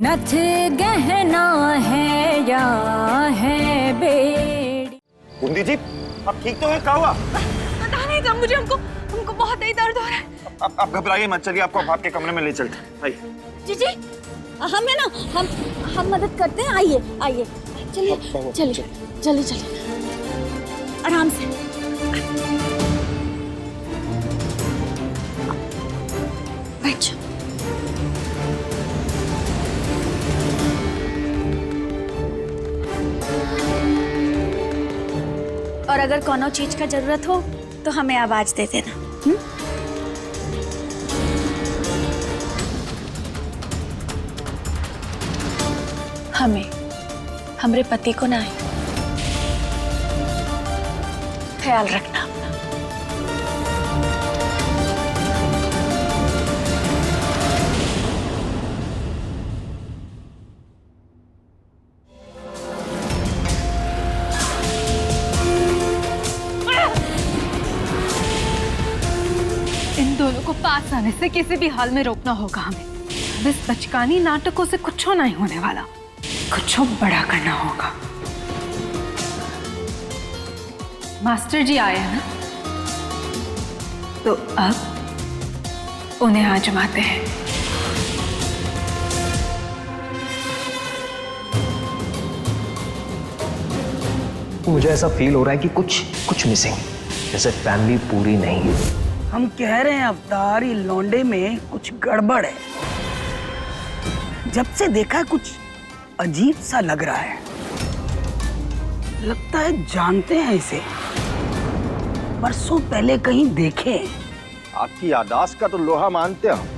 नथ गहना है या है बेड़ी। बूंदी जी, आप ठीक तो है? क्या हुआ? पता नहीं था मुझे, हमको बहुत ही दर्द हो रहा है। आप घबराइए मत, चलिए आपको आपके कमरे में ले चलते हैं। आइए। जीजी, हमें ना हम मदद करते हैं। आइए आइए, चलिए चलिए चलिए चलिए, आराम से। बैठ जाओ। और अगर कोनो चीज का जरूरत हो तो हमें आवाज दे देना। हमें, हमरे पति को ना ख्याल रखना अपना। इन दोनों को पास आने से किसी भी हाल में रोकना होगा हमें। इस बचकानी नाटकों से कुछ नहीं होने वाला, कुछ बड़ा करना होगा। मास्टर जी आए हैं ना, तो अब उन्हें आजमाते हैं। मुझे ऐसा फील हो रहा है कि कुछ मिसिंग, जैसे फैमिली पूरी नहीं है। हम कह रहे हैं अवतार, ये लौंडे में कुछ गड़बड़ है। जब से देखा कुछ अजीब सा लग रहा है। लगता है जानते हैं इसे, बरसों पहले कहीं देखे। आपकी यादाश्त का तो लोहा मानते हैं,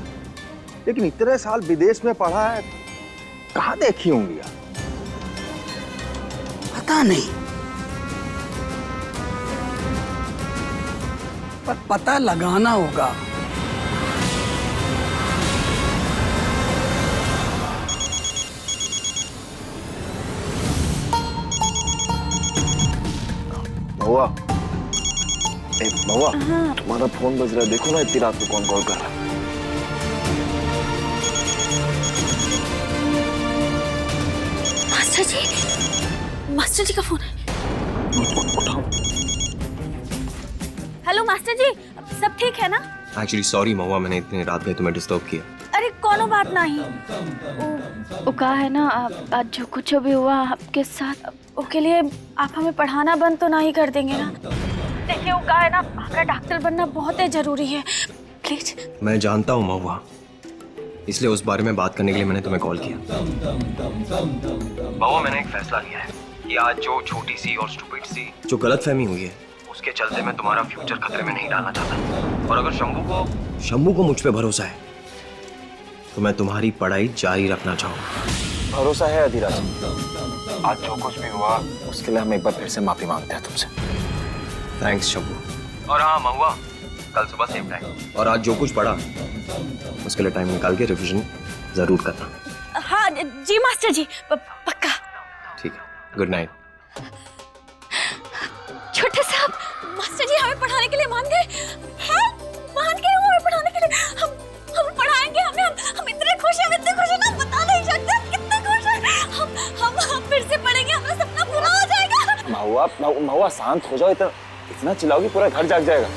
लेकिन इतने साल विदेश में पढ़ा है, कहाँ देखी होंगी आप? पता नहीं, पर पता लगाना होगा। महुआ, महुआ, तुम्हारा फोन बज रहा है, देखो ना इतनी रात को कौन कॉल कर रहा है। मास्टर जी का फोन है। उठाओ। हेलो मास्टर जी, सब ठीक है ना? एक्चुअली सॉरी महुआ, मैंने इतनी रात में तुम्हें डिस्टर्ब किया। अरे कोनो बात नहीं। वो कहा है ना, आज जो कुछ भी हुआ आपके साथ, उसके लिए आप हमें पढ़ाना बंद तो नहीं कर देंगे ना? देखिए, वो कहा है ना, आपका डॉक्टर बनना बहुत ही जरूरी है, प्लीज। मैं जानता हूँ महुआ, इसलिए उस बारे में बात करने के लिए मैंने तुम्हें कॉल किया। महुआ, मैंने एक फैसला लिया है कि आज जो छोटी सी और स्टूपिड सी जो गलतफहमी हुई है, उसके चलते मैं तुम्हारा फ्यूचर खतरे में नहीं डालना चाहता। और अगर शंभू को मुझ पे भरोसा है तो मैं तुम्हारी पढ़ाई जारी रखना चाहूँगा। भरोसा है अधिराज, आज जो कुछ भी हुआ उसके लिए हम एक बार फिर से माफी मांगते हैं तुमसे। थैंक्स शंभू। और हाँ महुआ, कल सुबह सेम टाइम, और आज जो कुछ पढ़ा उसके लिए टाइम निकाल के रिवीजन जरूर करना। हाँ जी मास्टर जी, पक्का। ठीक है, गुड नाइट। छोटे साहब, मास्टर जी हमें पढ़ाने के लिए मान गए हैं? मान गए वो हमें पढ़ाने के लिए? हम पढ़ाएंगे, हम इतने खुश हैं, ना बता नहीं सकते कितने खुश हैं। हम फिर से पढ़ेंगे, हमारा सपना पूरा हो जाएगा। महुआ शांत हो जाओ, इतना चिल्लाओगी पूरा घर जाग जाएगा।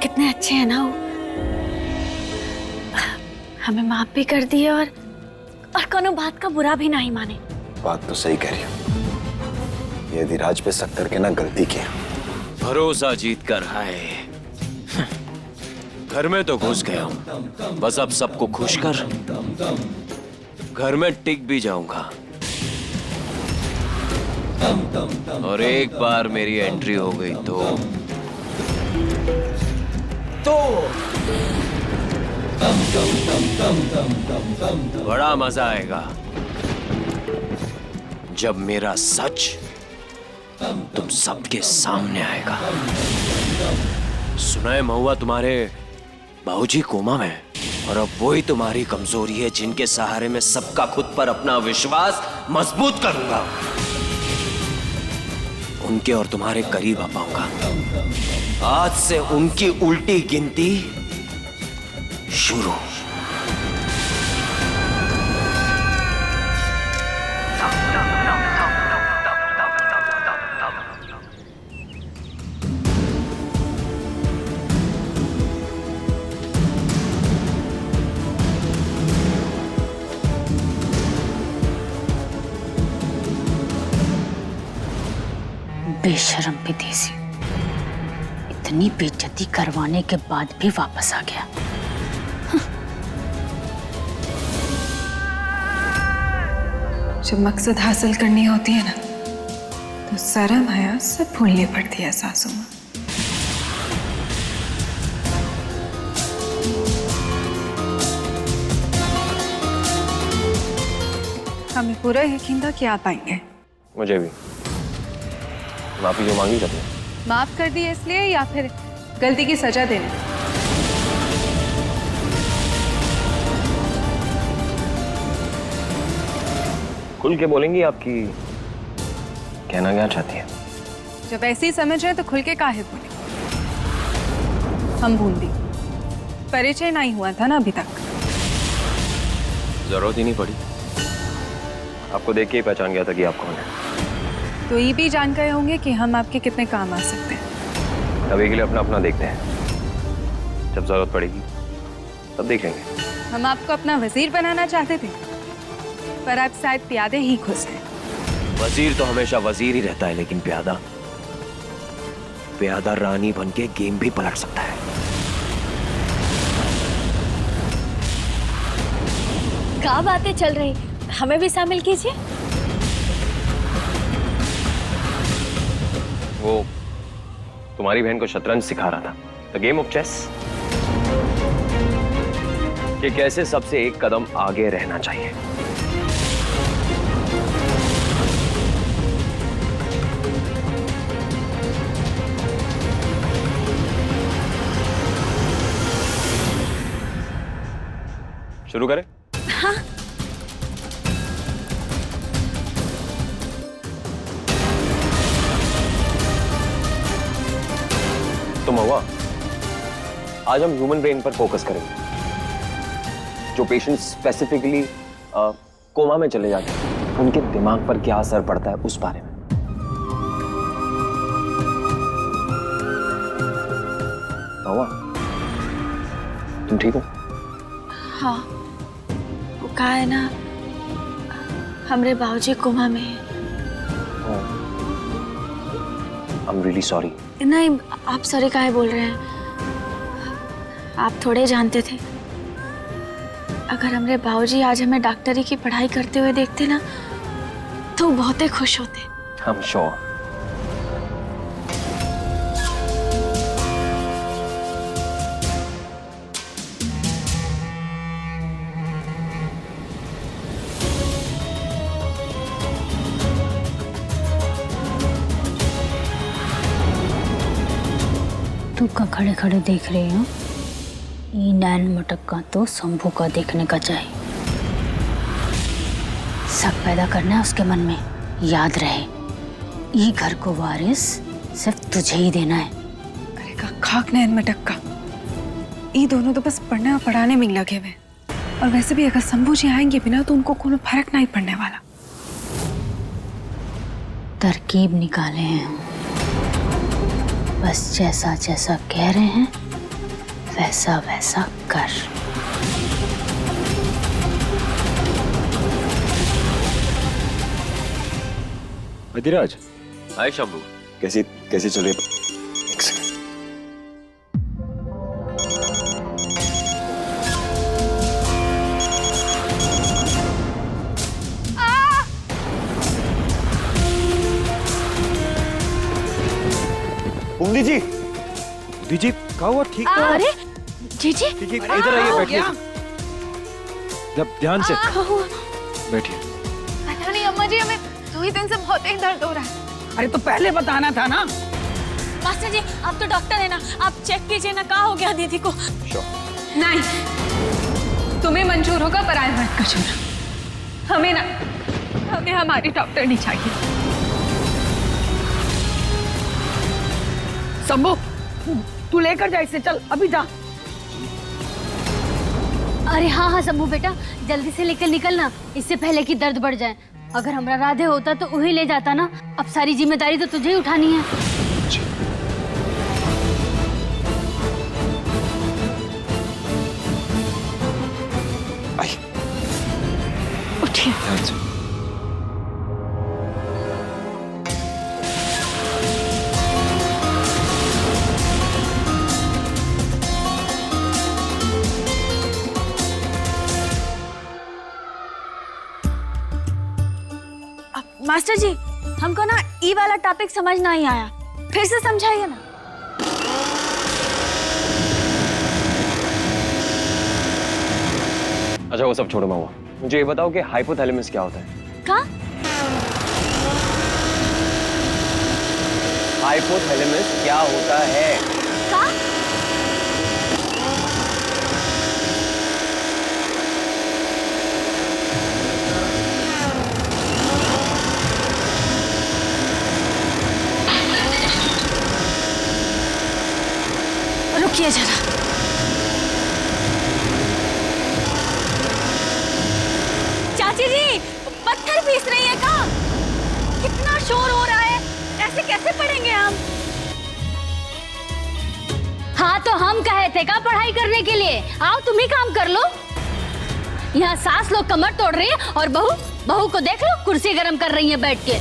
कितने अच्छे हैं ना वो, हमें माफ भी कर दिए और कोनो बात का बुरा भी नहीं माने। बात तो सही कह रही हो, ये अधिराज पे शक करके ना गलती किया। भरोसा जीत कर आए, घर में तो घुस गया हूं, बस अब सबको खुश कर घर में टिक भी जाऊंगा। और एक बार मेरी एंट्री हो गई तो बड़ा मजा आएगा जब मेरा सच तुम सबके सामने आएगा। सुना है महुआ, तुम्हारे बाबूजी कोमा में, और अब वही तुम्हारी कमजोरी है जिनके सहारे मैं सबका खुद पर अपना विश्वास मजबूत करूंगा। उनके और तुम्हारे करीब आ पाऊंगा। आज से उनकी उल्टी गिनती शुरू। बेशरम विदेशी, इतनी बेइज्जती करवाने के बाद भी वापस आ गया। जब मकसद हासिल करनी होती है ना, तो शर्म हया सब भूलनी पड़ती है सासू माँ। हमें पूरा यकीन था कि आप आएंगे। मुझे भी। माफी जो मांगी करने। माफ कर दिए इसलिए या फिर गलती की सजा देने? खुल के बोलेंगी, आपकी कहना क्या चाहती है? जब ऐसे ही समझ रहे तो खुल के काहे बोले। हम बूंदी, परिचय नहीं हुआ था ना अभी तक। जरूरत ही नहीं पड़ी, आपको देख के ही पहचान गया था कि आप कौन है। तो ये भी जान गए होंगे कि हम आपके कितने काम आ सकते हैं। अभी के लिए अपना अपना देखते हैं, जब जरूरत पड़ेगी तब देख लेंगे। हम आपको अपना वजीर बनाना चाहते थे, पर आप शायद प्यादे ही खुश हैं। वजीर तो हमेशा वजीर ही रहता है, लेकिन प्यादा प्यादा रानी बन के गेम भी पलट सकता है। क्या बातें चल रही, हमें भी शामिल कीजिए। वो तुम्हारी बहन को शतरंज सिखा रहा था, द गेम ऑफ चेस, कि कैसे सबसे एक कदम आगे रहना चाहिए। शुरू करें? हाँ। तो महुआ, आज हम ह्यूमन ब्रेन पर फोकस करेंगे। जो पेशेंट स्पेसिफिकली कोमा में चले जाते हैं, उनके दिमाग पर क्या असर पड़ता है उस बारे में। महुआ, तुम ठीक हो? हाँ, वो कहा है ना, हमरे बाबूजी कोमा में है। I'm really sorry. नहीं, आप सॉरी काहे बोल रहे हैं? आप थोड़े जानते थे, अगर हमरे बाबूजी आज हमें डॉक्टरी की पढ़ाई करते हुए देखते ना, तो बहुत ही खुश होते। I'm sure. तू का खड़े खड़े देख रही हो? ये नैन मटक का तो शंभू का देखने का चाहिए। शक पैदा करना है उसके मन में। याद रहे, ये घर को वारिस सिर्फ तुझे ही देना है। अरे का खाक नैन मटक का, ये दोनों तो बस पढ़ने और पढ़ाने में लगे हुए। और वैसे भी अगर शंभू जी आएंगे बिना तो उनको कोई फर्क नहीं पड़ने वाला। तरकीब निकाले हैं हम, बस जैसा जैसा कह रहे हैं वैसा वैसा कर। अधिराज, हाय शंभू। कैसी कैसी चल रही है? एक सेकंड। बूंदी जी, बूंदी जी, क्या हुआ? ठीक तो? अरे जी जी ठीक है, इधर आइए, बैठिए। जब ध्यान से बैठिए। पता नहीं अम्मा जी, हमें 2 दिन से बहुत ही दर्द हो रहा है। अरे तो पहले बताना था ना। मास्टर जी, आप तो डॉक्टर है ना, आप चेक कीजिए ना, क्या हो गया दीदी को। नहीं, तुम्हें मंजूर होगा पर मत का छोरा। हमें ना, हमें हमारी डॉक्टर नहीं चाहिए। शंभू, तू लेकर जा इसे, चल अभी जा। अरे हाँ हाँ शंभू बेटा, जल्दी से लेकर निकलना, इससे पहले कि दर्द बढ़ जाए। अगर हमरा राधे होता तो वही ले जाता ना। अब सारी जिम्मेदारी तो तुझे ही उठानी है। उठिए। ध्यान से। मास्टर जी, हमको ना ई वाला टॉपिक समझ नहीं आया, फिर से समझाइए ना। अच्छा वो सब छोड़ो महुआ, मुझे ये बताओ कि हाइपोथैलेमस क्या होता है? का? हाइपोथैलेमस क्या होता है? का? रुकिए जरा। चाची जी, पत्थर पीस रही है का? कितना शोर हो रहा है, ऐसे कैसे पढ़ेंगे हम? हाँ तो हम कहे थे का पढ़ाई करने के लिए, आओ तुम ही काम कर लो। यहाँ सास लोग कमर तोड़ रही है और बहू को देख लो, कुर्सी गरम कर रही है बैठ के।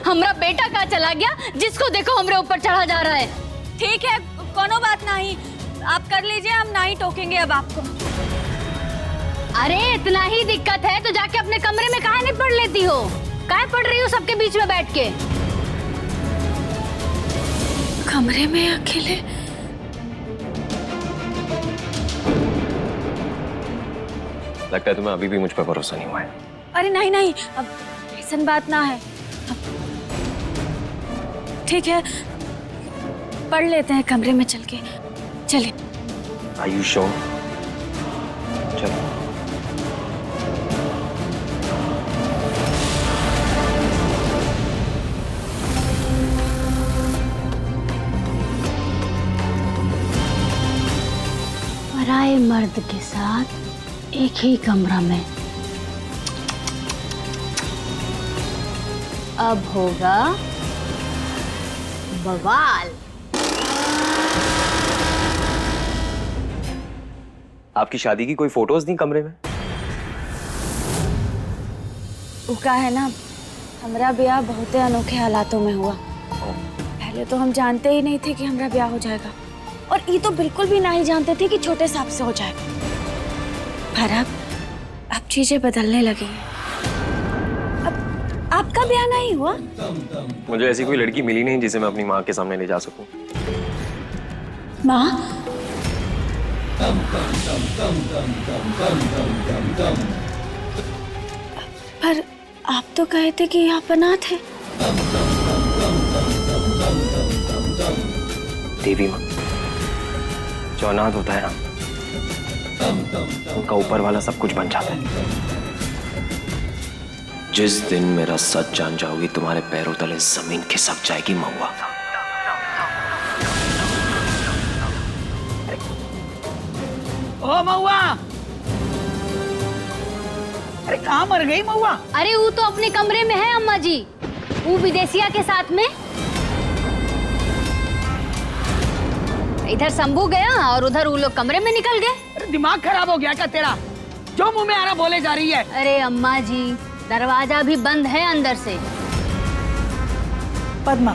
हमरा बेटा कहाँ चला गया, जिसको देखो हमरे ऊपर चढ़ा जा रहा है। ठीक है, कोनो बात नहीं, आप कर लीजिए, हम ना ही टोकेंगे अब आपको। अरे इतना ही दिक्कत है तो जाके अपने कमरे में काहे नहीं पढ़ लेती हो? काहे पढ़ रही हो सबके बीच में बैठ के? कमरे में अकेले? लगता है तुम्हें अभी भी मुझ पर भरोसा नहीं हुआ है। अरे नहीं नहीं, अब ऐसा बात ना है। ठीक है, पढ़ लेते हैं कमरे में चल के। चलिए। Are you sure? चलो। पराए मर्द के साथ एक ही कमरा में, अब होगा बवाल। आपकी शादी की कोई फोटोज नहीं कमरे में? उका है ना, हमारा ब्याह बहुत अनोखे हालातों में हुआ। पहले तो हम जानते ही नहीं थे कि हमारा ब्याह हो जाएगा, और ये तो बिल्कुल भी नहीं जानते थे कि छोटे सांप से हो जाएगा। पर अब चीजें बदलने लगी हैं। अब आपका ब्याह नहीं हुआ? मुझे ऐसी कोई लड़की मिली नहीं जिसे मैं अपनी माँ के सामने ले जा सकूं। माँ? पर आप तो कहे थे कि आप अनाथ हैं। देवी माँ, जो अनाथ होता है ना, उनका ऊपर वाला सब कुछ बन जाता है। जिस दिन मेरा सच जान जाओगी, तुम्हारे पैरों तले जमीन खिसक जाएगी महुआ। ओ महुआ, अरे कहाँ मर गई महुआ? अरे वो तो अपने कमरे में है अम्मा जी, वो विदेशिया के साथ में। इधर शंभू गया और उधर वो लोग कमरे में निकल गए। अरे दिमाग खराब हो गया क्या तेरा? जो मुंह में आ रहा बोले जा रही है। अरे अम्मा जी, दरवाजा भी बंद है अंदर से। पद्मा,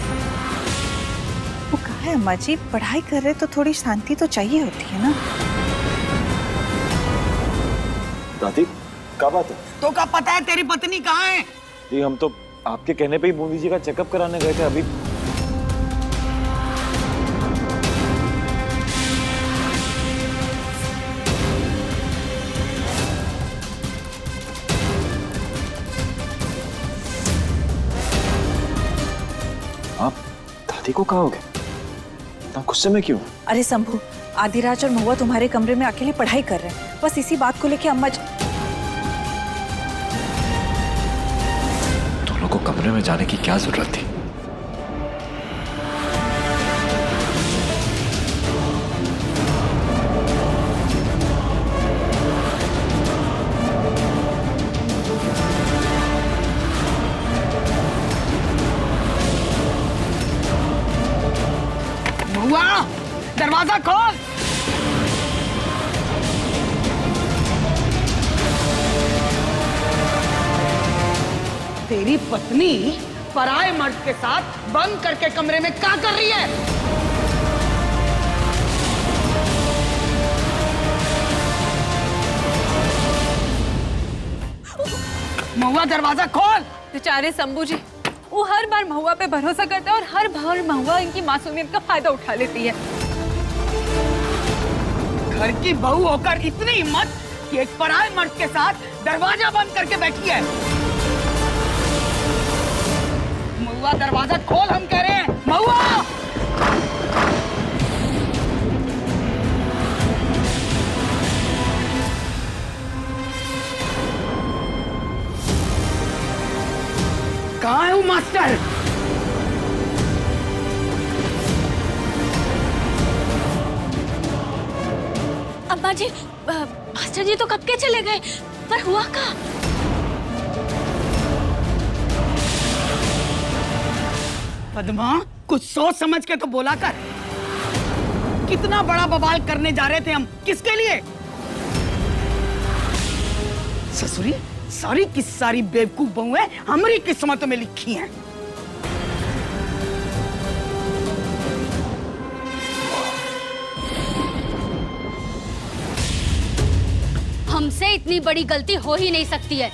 वो कहा है अम्मा जी, पढ़ाई कर रहे तो थोड़ी शांति तो चाहिए होती है ना। राधिक, क्या बात है? तो क्या पता है तेरी पत्नी कहाँ है? ये हम तो आपके कहने पे ही बूंदी जी का चेकअप कराने गए थे अभी। आप दादी को कहोगे? इतना गुस्से में क्यों? अरे शंभू, आदिराज और महुआ तुम्हारे कमरे में अकेले पढ़ाई कर रहे हैं। बस इसी बात को लेके अम्मा दोनों को कमरे में जाने की क्या जरूरत थी? महुआ, दरवाजा खोल। तेरी पत्नी पराये मर्द के साथ बंद करके कमरे में क्या कर रही है? महुआ, दरवाजा खोल। बेचारे शंभू जी, वो हर बार महुआ पे भरोसा करते हैं और हर बार महुआ इनकी मासूमियत का फायदा उठा लेती है। घर की बहू होकर इतनी हिम्मत कि एक पराये मर्द के साथ दरवाजा बंद करके बैठी है। महुआ, दरवाजा खोल, हम कह रहे हैं। महुआ! कहाँ है वो मास्टर? अम्मा जी, मास्टर जी तो कब के चले गए, पर हुआ क्या? पद्मा, कुछ सोच समझ के तो बोला कर। कितना बड़ा बवाल करने जा रहे थे हम, किसके लिए? ससुरी, सारी की सारी बेवकूफ बहुएं हमारी किस्मतों में लिखी हैं। हमसे इतनी बड़ी गलती हो ही नहीं सकती है।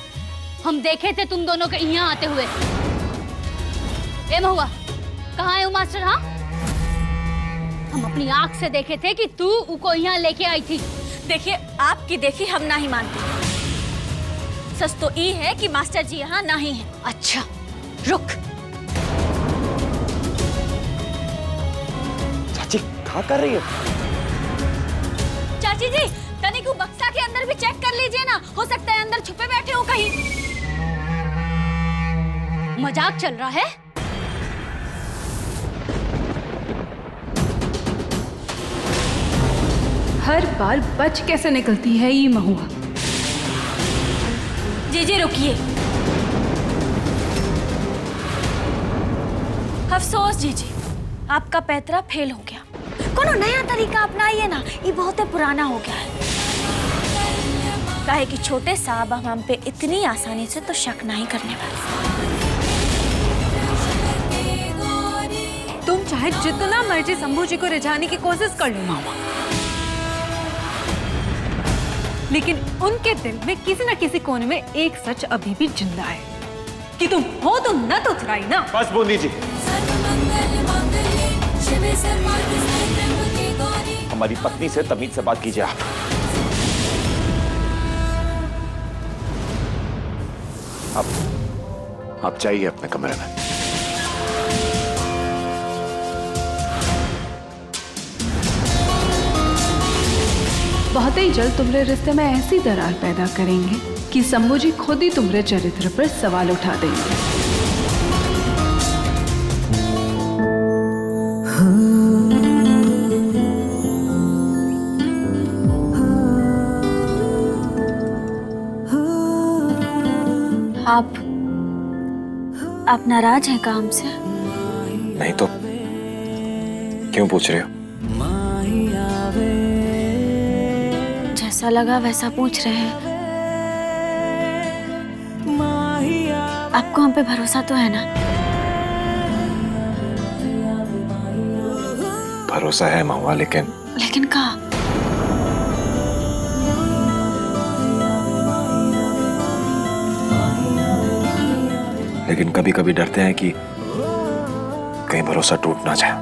हम देखे थे तुम दोनों के यहाँ आते हुए। ए महुआ, कहाँ है वो मास्टर? हाँ, हम अपनी आंख से देखे थे कि तू उको यहाँ लेके आई थी। देखिए, आपकी देखी हम नहीं मानते। सच तो ये है कि मास्टर जी यहाँ नहीं है। अच्छा, रुक। चाची क्या कर रही है? चाची जी, तनिक बक्सा के अंदर भी चेक कर लीजिए ना, हो सकता है अंदर छुपे बैठे हो कहीं। मजाक चल रहा है? हर बार बच कैसे निकलती है ये महुआ। जी रुकिए। अफसोस जीजी, आपका पैतरा फेल हो गया। कोनो नया तरीका अपनाइए ना, ये बहुत पुराना हो गया है। काहे कि छोटे साहब हम पे इतनी आसानी से तो शक नहीं करने वाले। तुम चाहे जितना मर्जी शंभू जी को रिझाने की कोशिश कर लो मामा, लेकिन उनके दिल में किसी न किसी कोने में एक सच अभी भी जिंदा है कि तुम हो तो न तो उतराई ना। बस बूंदी जी, हमारी पत्नी से तमीज से बात कीजिए आप जाइए अपने कमरे में। बहुत ही जल्द तुम्हारे रिश्ते में ऐसी दरार पैदा करेंगे कि शंभू जी खुद ही तुम्हारे चरित्र पर सवाल उठा देंगे। आप नाराज हैं काम से? नहीं तो क्यों पूछ रहे हो? जैसा लगा वैसा पूछ रहे हैं। आपको हम पे भरोसा तो है ना? भरोसा है महुआ, लेकिन कहाँ? लेकिन कभी कभी डरते हैं कि कहीं भरोसा टूट ना जाए।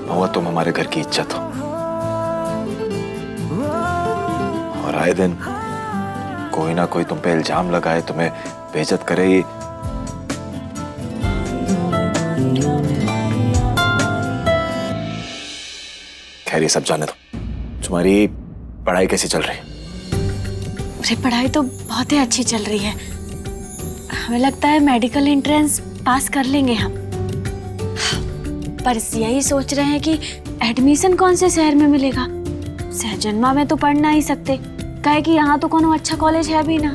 महुआ, तुम हमारे घर की इज्जत हो और आए दिन कोई ना कोई तुम पे इल्जाम लगाए, तुम्हें बेइज्जत करे ही। खैर ये सब जाने दो, तुम्हारी पढ़ाई कैसी चल रही है? मेरी पढ़ाई तो बहुत ही अच्छी चल रही है। हमें लगता है मेडिकल एंट्रेंस पास कर लेंगे हम, पर यही सोच रहे हैं कि एडमिशन कौन से शहर में मिलेगा। सहजन्मा में तो पढ़ ना ही सकते, काहे कि यहाँ तो कोनो अच्छा कॉलेज है भी ना।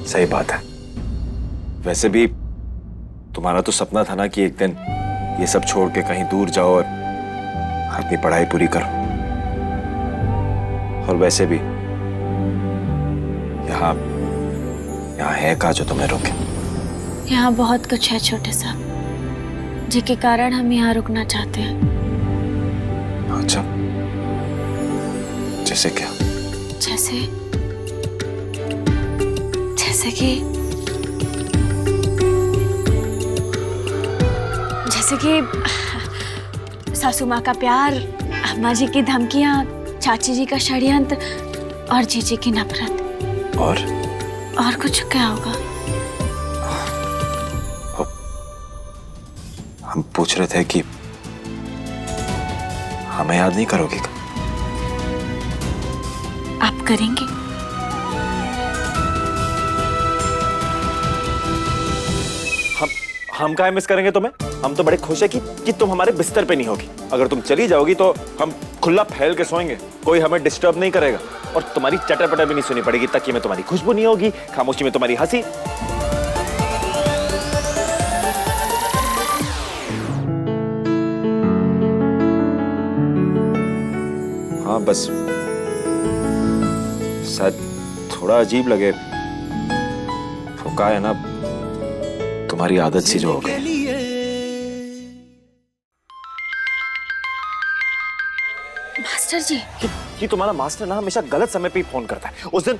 सही बात है। वैसे भी तुम्हारा तो सपना था ना कि एक दिन ये सब छोड़ के कहीं दूर जाओ और अपनी पढ़ाई पूरी करो। और वैसे भी यहाँ है का जो तुम्हें रोके? यहाँ बहुत कुछ है छोटे साहब, जिसके कारण हम यहाँ रुकना चाहते हैं। अच्छा, जैसे क्या? जैसे कि सासू माँ का प्यार, अम्मा जी की धमकियाँ, चाची जी का षड्यंत्र और जीजी की नफरत। और कुछ क्या होगा? हम पूछ रहे थे कि हमें याद नहीं करोगी? आप करेंगे? हम काहे मिस करेंगे तुम्हें? हम तो बड़े खुश है कि तुम हमारे बिस्तर पे नहीं होगी। अगर तुम चली जाओगी तो हम खुला फैल के सोएंगे, कोई हमें डिस्टर्ब नहीं करेगा और तुम्हारी चटर पटर भी नहीं सुनी पड़ेगी। तकिए में तुम्हारी खुशबू नहीं होगी, खामोशी में तुम्हारी हंसी। हाँ बस शायद थोड़ा अजीब लगे, तो क्या है ना, तुम्हारी आदत सी जो हो गई। मास्टर जी, कि तुम्हारा मास्टर ना हमेशा गलत समय पे ही फोन करता है। उस दिन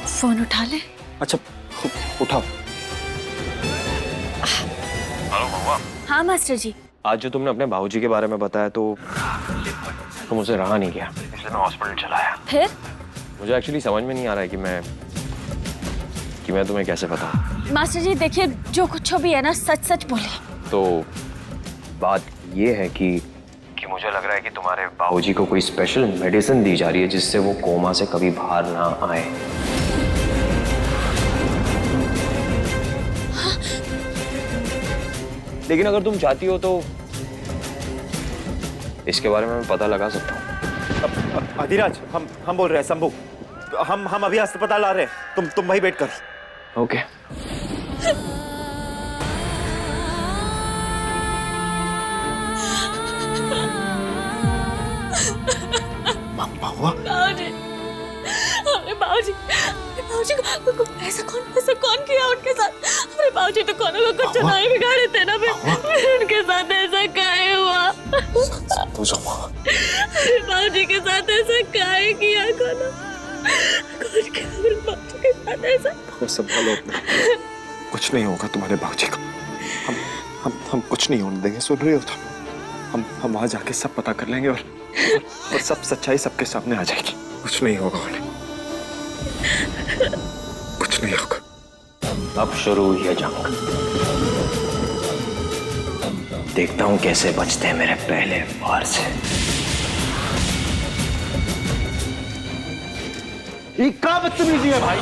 फोन उठा ले। अच्छा उठाओ। हाँ मास्टर जी। आज जो तुमने अपने बाबूजी के बारे में बताया तो मुझे रहा नहीं गया, इसलिए मैं हॉस्पिटल चला आया। फिर मुझे एक्चुअली समझ में नहीं आ रहा है कि मैं तुम्हें कैसे बताऊं। मास्टर जी देखिए, जो कुछ भी है ना, सच सच बोले। तो बात ये है कि मुझे लग रहा है कि तुम्हारे बाबूजी को कोई स्पेशल मेडिसिन दी जा रही है जिससे वो कोमा से कभी बाहर ना आए। हाँ? लेकिन अगर तुम चाहती हो तो इसके बारे में मैं पता लगा सकता हूँ। अधिराज, हम बोल रहे हैं, शंभू, हम अभी अस्पताल आ रहे हैं, तुम वहीं वेट कर। ओके। बाबूजी को ऐसा कौन किया उनके साथ? हमारे बाबूजी तो कोनो को कुछ नहीं बिगाड़े थे ना, फिर उनके साथ ऐसा काहे हुआ? बाबूजी के साथ ऐसा काहे किया? बाबूजी के साथ ऐसा? संभालो अपना, कुछ नहीं होगा तुम्हारे बाबूजी को। हम कुछ नहीं होने देंगे, सुन रही हो तुम? हम वहां जाके सब पता कर लेंगे और सब सच्चाई सबके सामने आ जाएगी। कुछ नहीं होगा उन्हें, कुछ नहीं होगा। अब शुरू हुई है जंग, देखता हूं कैसे बचते हैं मेरे पहले वार से। ये क्या बदतमीजी है भाई?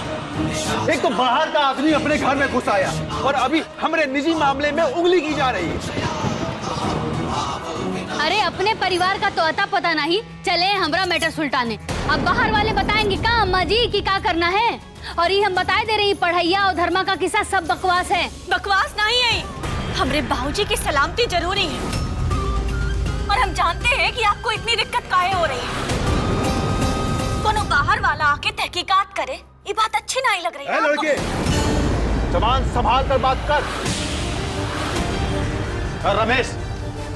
एक तो बाहर का आदमी अपने घर में घुस आया और अभी हमारे निजी मामले में उंगली की जा रही है। अरे अपने परिवार का तो अता पता नहीं, चले हमरा मैटर सुलटाने। अब बाहर वाले बताएंगे का अम्मा जी की क्या करना है? और ये हम बता दे रही, पढ़ैया और धर्मा का किस्सा सब बकवास है। बकवास नहीं है, हमरे बाबूजी की सलामती जरूरी है और हम जानते हैं कि आपको इतनी दिक्कत काहे हो रही है। कोनो बाहर वाला आके तहकीकात करे, ये बात अच्छी नहीं लग रही है। लड़के, जबान संभाल कर बात कर। और रमेश,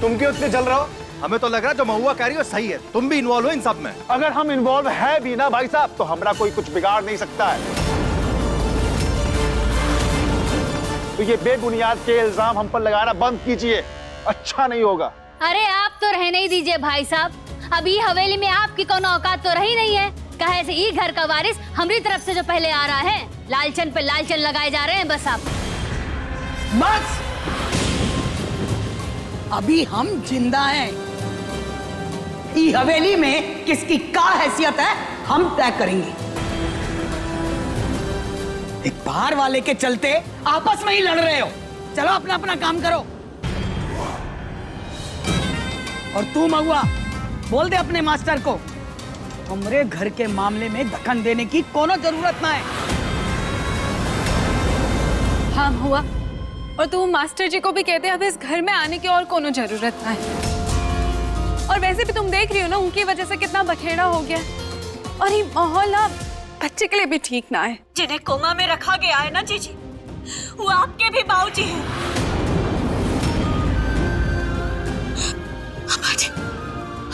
तुम क्यों इतने जल रहे हो? हमें तो लग रहा है जो महुआ कह रही हो सही है, तुम भी इन्वॉल्व हो इन सब में। अगर हम इन्वॉल्व है भी ना भाई साहब, तो हमारा कोई कुछ बिगाड़ नहीं सकता है। तो ये बेबुनियाद के इल्जाम हम पर लगाना बंद कीजिए, अच्छा नहीं होगा। अरे आप तो रहने ही दीजिए भाई साहब। अभी हवेली में आपकी कोनो औकात तो रही नहीं है। कहे से ई घर का वारिस हमारी तरफ से जो पहले आ रहा है, लालचन पे लालचन लगाए जा रहे हैं बस आप। बस अभी हम जिंदा हैं। ई हवेली में किसकी क्या हैसियत है हम तय करेंगे। एक बाहर वाले के चलते आपस में ही लड़ रहे हो। चलो अपना अपना काम करो। और तू महुआ बोल दे अपने मास्टर को हमरे घर के मामले में दखन देने की कोनो जरूरत ना है। हाँ हुआ। और तू मास्टर जी को भी कहते अब इस घर में आने की और कोनो जरूरत ना है। और वैसे भी तुम देख रही हो ना उनकी वजह से कितना बखेड़ा हो गया। और ये माहौल ना बच्चे के लिए भी ठीक ना है। जिन्हें कोमा में रखा गया है ना जीजी, वो आपके भी बाबूजी हैं।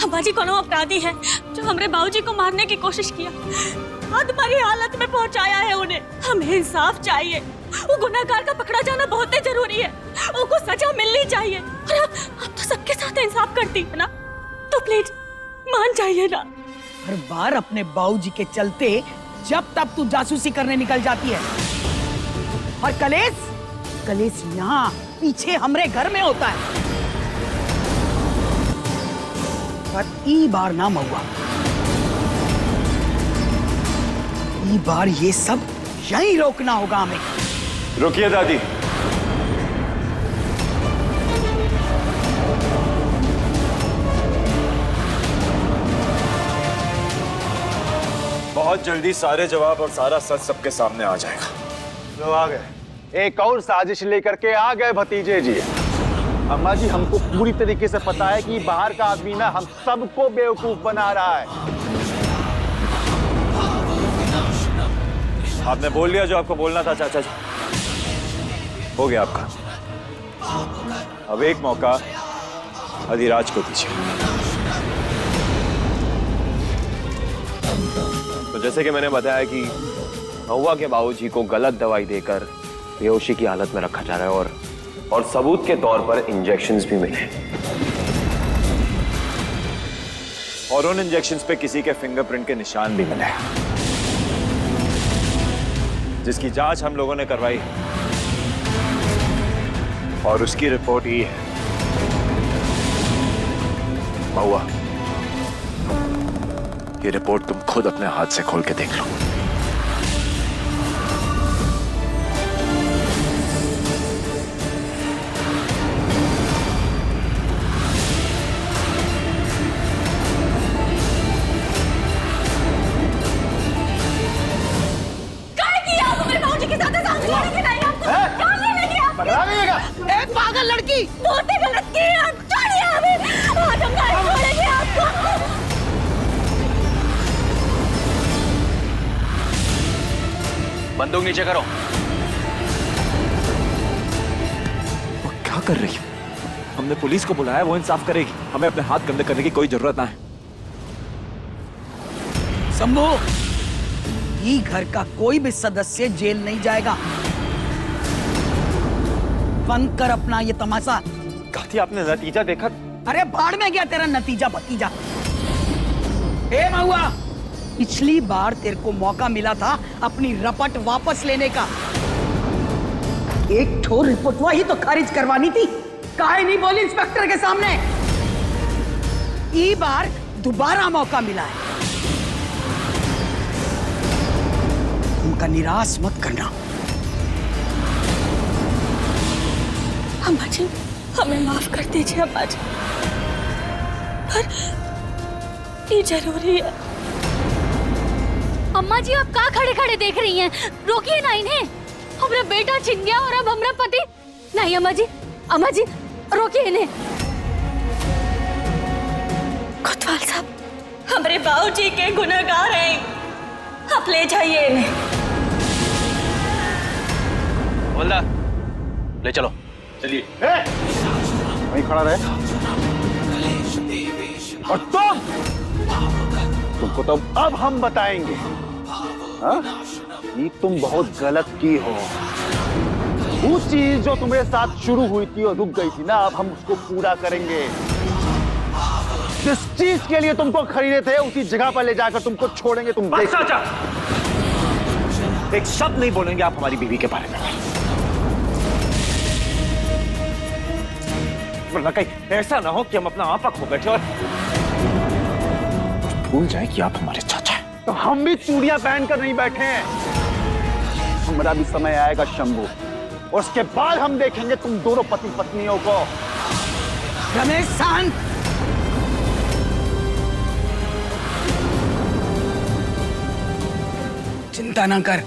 अम्माजी कोनो अपराधी है जो हमारे बाबूजी को मारने की कोशिश किया, हमारी हालत में पहुंचाया है उन्हें। हमें इंसाफ चाहिए। वो गुनाहगार का पकड़ा जाना बहुत ही जरूरी है। उनको सजा मिलनी चाहिए। और आप तो सबके साथ इंसाफ करती है ना, तो प्लीज मान जाइए ना। हर बार अपने बाबूजी के चलते जब तब तू जासूसी करने निकल जाती है। और कलेश यहाँ पीछे हमरे घर में होता है। पर ई बार ना महुआ, ई बार ये सब यहीं रोकना होगा हमें। रुकिए दादी। बहुत जल्दी सारे जवाब और सारा सच सबके सामने आ जाएगा। लो आ गए। एक और साजिश लेकर के आ गए भतीजे जी। अम्मा जी हमको पूरी तरीके से पता है कि बाहर का आदमी ना हम सबको बेवकूफ बना रहा है। आपने बोल लिया जो आपको बोलना था चाचा जी। हो गया आपका। अब एक मौका अधिराज को दीजिए। तो जैसे कि मैंने बताया कि महुआ के बाबूजी को गलत दवाई देकर बेहोशी की हालत में रखा जा रहा है और सबूत के तौर पर इंजेक्शंस भी मिले और उन इंजेक्शंस पे किसी के फिंगरप्रिंट के निशान भी मिले, जिसकी जांच हम लोगों ने करवाई और उसकी रिपोर्ट ये है। महुआ, ये रिपोर्ट तुम खुद अपने हाथ से खोल के देख लो। पागल लड़की, बहुत ही गलत किया। छोड़िए हमें, आज हम नहीं छोड़ेंगे आपको। बंदूक नीचे करो। वो क्या कर रही है? हमने पुलिस को बुलाया, वो इंसाफ करेगी। हमें अपने हाथ गंदे करने की कोई जरूरत ना है। शंभू, ये घर का कोई भी सदस्य जेल नहीं जाएगा। बंद कर अपना ये तमाशा। कहती आपने नतीजा देखा? अरे भाड़ में गया तेरा नतीजा भतीजा। ए महुआ, पिछली बार तेरे को मौका मिला था अपनी रपट वापस लेने का। एक ठोर रिपोर्ट ही तो खारिज करवानी थी। काहे नहीं बोली इंस्पेक्टर के सामने? ई बार दोबारा मौका मिला है। उनका निराश मत करना। अम्मा जी, हमें माफ कर दीजिए अम्मा जी, पर ये जरूरी है। अम्मा जी आप कहाँ खड़े खड़े देख रही हैं? रोकिए ना इन्हें। हमारा बेटा छिन गया और अब हमारा पति। नहीं अम्मा जी रोकिए इन्हें। कोतवाल साहब, हमारे बाबूजी के गुनहगार हैं, आप ले जाइए इन्हें। बोलदा, ले चलो। चलिए। वहीं खड़ा रहे। और तुमको तो अब हम बताएंगे हाँ? कि तुम बहुत गलत की हो। वो चीज जो तुम्हारे साथ शुरू हुई थी और रुक गई थी ना, अब हम उसको पूरा करेंगे। जिस चीज के लिए तुमको खरीदे थे उसी जगह पर ले जाकर तुमको छोड़ेंगे। तुम देख चाचा, एक शब्द नहीं बोलेंगे आप हमारी बीवी के बारे में, वरना कहीं ऐसा ना हो कि हम अपना आपा खो बैठे और भूल जाए कि आप हमारे चाचा हैं। तो हम भी चूड़ियां पहनकर नहीं बैठे हैं। हमारा भी समय आएगा शंभू, और उसके बाद हम देखेंगे तुम दोनों पति पत्नियों को। रमेश शांत। चिंता ना कर,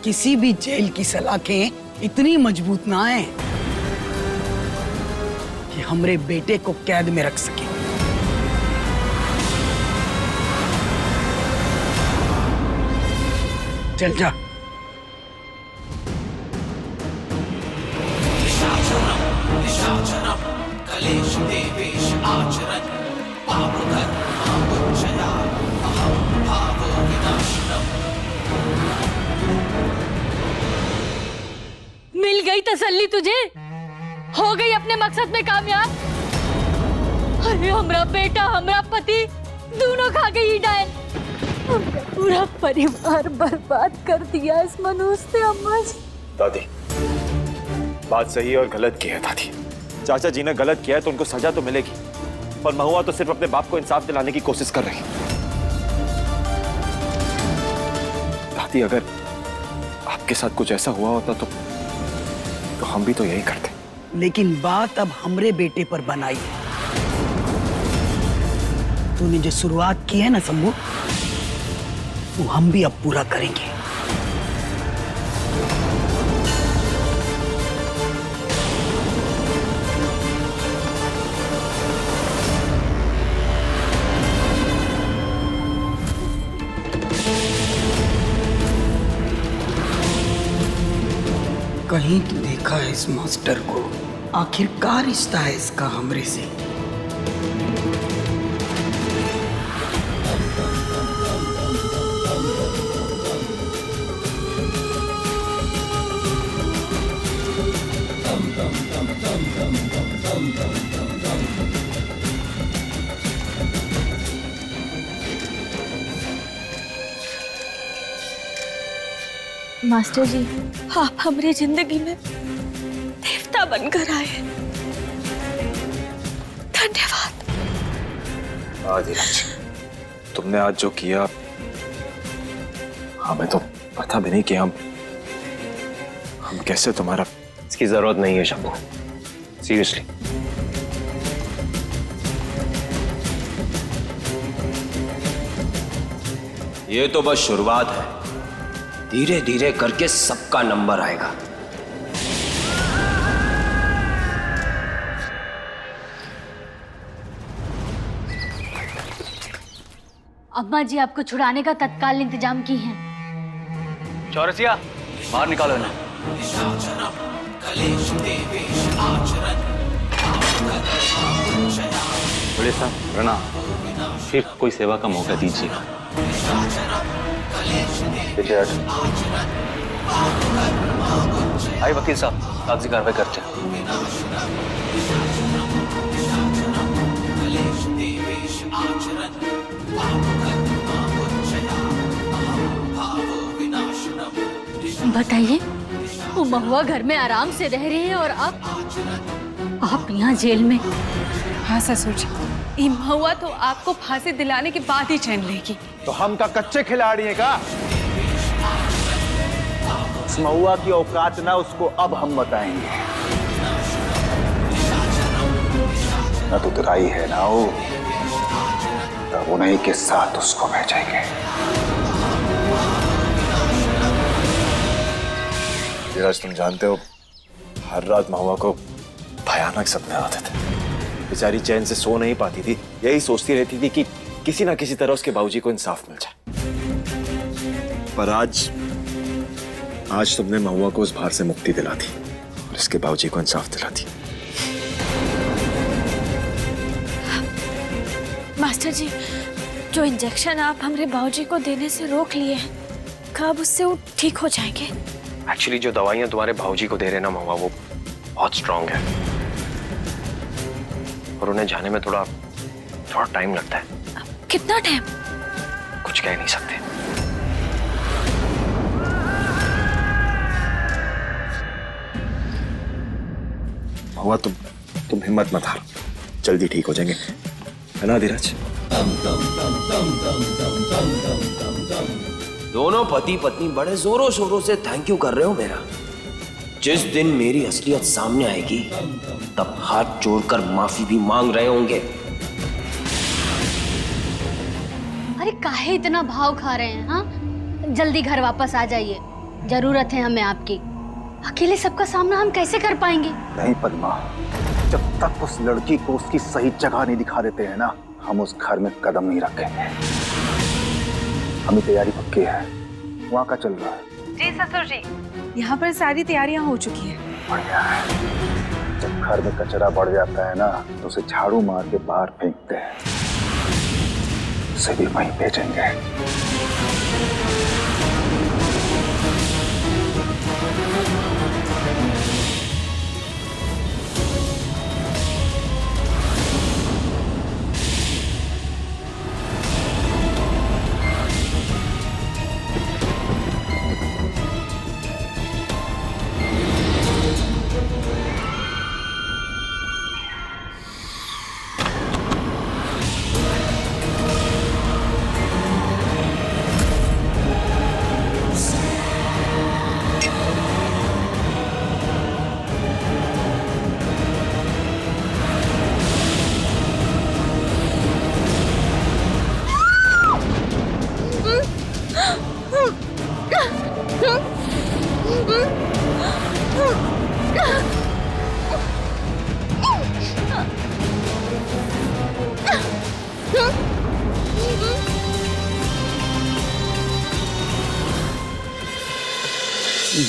किसी भी जेल की सलाखें इतनी मजबूत ना है कि हमरे बेटे को कैद में रख सके। चल जा। मिल गई तसल्ली तुझे, हो गई अपने मकसद में कामयाब। अरे हमरा बेटा, हमरा पति दोनों खा गई डायन। पूरा परिवार बर्बाद कर दिया इस मनुष्य ने। अम्मा जी, दादी बात सही है और गलत की है दादी। चाचा जी ने गलत किया है तो उनको सजा तो मिलेगी, पर महुआ तो सिर्फ अपने बाप को इंसाफ दिलाने की कोशिश कर रही है। दादी अगर आपके साथ कुछ ऐसा हुआ होता तो हम भी तो यही करते। लेकिन बात अब हमरे बेटे पर बनाई है। तूने जो शुरुआत की है ना शंभू, वो हम भी अब पूरा करेंगे। कहीं तो देखा है इस मास्टर को, आखिर क्या रिश्ता है इसका हमरे से। मास्टर जी, आप हमारी जिंदगी में देवता बनकर आए। धन्यवाद। धीरज, तुमने आज जो किया, हमें तो पता भी नहीं कि हम कैसे तुम्हारा। इसकी जरूरत नहीं है शंभू, सीरियसली। ये तो बस शुरुआत है, धीरे धीरे करके सबका नंबर आएगा। अम्मा जी आपको छुड़ाने का तत्काल इंतजाम की हैं। चौरसिया, बाहर निकालो इन्हें। बड़े साहब प्रणाम, फिर कोई सेवा का मौका दीजिए। आई वकील साहब, कागजी कार्रवाई करते हैं। बताइए, वो महुआ घर में आराम से रह रही है और आप यहाँ जेल में। हाँ ससुर जी, ये महुआ तो आपको फांसी दिलाने के बाद ही चैन लेगी। तो हम का कच्चे खिलाड़ी है का? इस महुआ की औकात ना उसको अब हम बताएंगे। ना तो तराई है ना वो, तब उन्हीं के साथ उसको भेजेंगे। धीरज, तुम जानते हो हर रात महुआ को भयानक सपने आते थे। बेचारी चैन से सो नहीं पाती थी, यही सोचती रहती थी कि किसी ना किसी तरह उसके बाबूजी को इंसाफ मिल जाए। पर आज तुमने महुआ को उस भार से मुक्ति दिला दी और इसके बाबूजी को इंसाफ दिला दी। मास्टर जी, जो इंजेक्शन आप हमारे बाबूजी को देने से रोक लिए हैं, कब उससे वो ठीक हो जाएंगे? एक्चुअली जो दवाइयां तुम्हारे भाऊजी को दे रहे ना महुआ, वो बहुत स्ट्रांग है और उन्हें जाने में थोड़ा थोड़ा टाइम लगता है। कितना टाइम? कुछ कह नहीं सकते। हुआ तुम हिम्मत मत हारो, जल्दी ठीक हो जाएंगे, है ना धीरज? दोनों पति पत्नी बड़े जोरों शोरों से थैंक यू कर रहे हो मेरा। जिस दिन मेरी असलियत सामने आएगी तब हाथ जोड़कर माफी भी मांग रहे होंगे। अरे काहे इतना भाव खा रहे हैं? हाँ, जल्दी घर वापस आ जाइए, जरूरत है हमें आपकी। अकेले सबका सामना हम कैसे कर पाएंगे? नहीं पद्मा, जब तक उस लड़की को उसकी सही जगह नहीं दिखा देते हैं ना, हम उस घर में कदम नहीं रखेंगे। हमें तैयारी पक्की है। वहाँ का चल रहा है? जी ससुर जी, यहाँ पर सारी तैयारियां हो चुकी हैं। बढ़िया है। जब घर में कचरा बढ़ जाता है ना, तो उसे झाड़ू मार के बाहर फेंकते हैं। उसे भी वहीं भेजेंगे।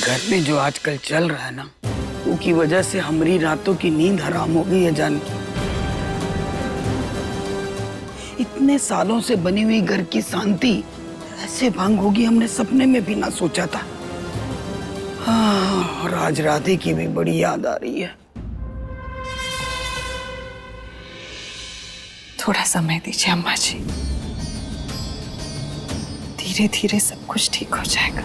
घर में जो आजकल चल रहा है ना, उसकी वजह से हमारी रातों की नींद हराम हो गई है जानकी। इतने सालों से बनी हुई घर की शांति ऐसे भंग होगी हमने सपने में भी ना सोचा था। हाँ, और आज राधे की भी बड़ी याद आ रही है। थोड़ा समय दीजिए अम्मा जी, धीरे धीरे सब कुछ ठीक हो जाएगा।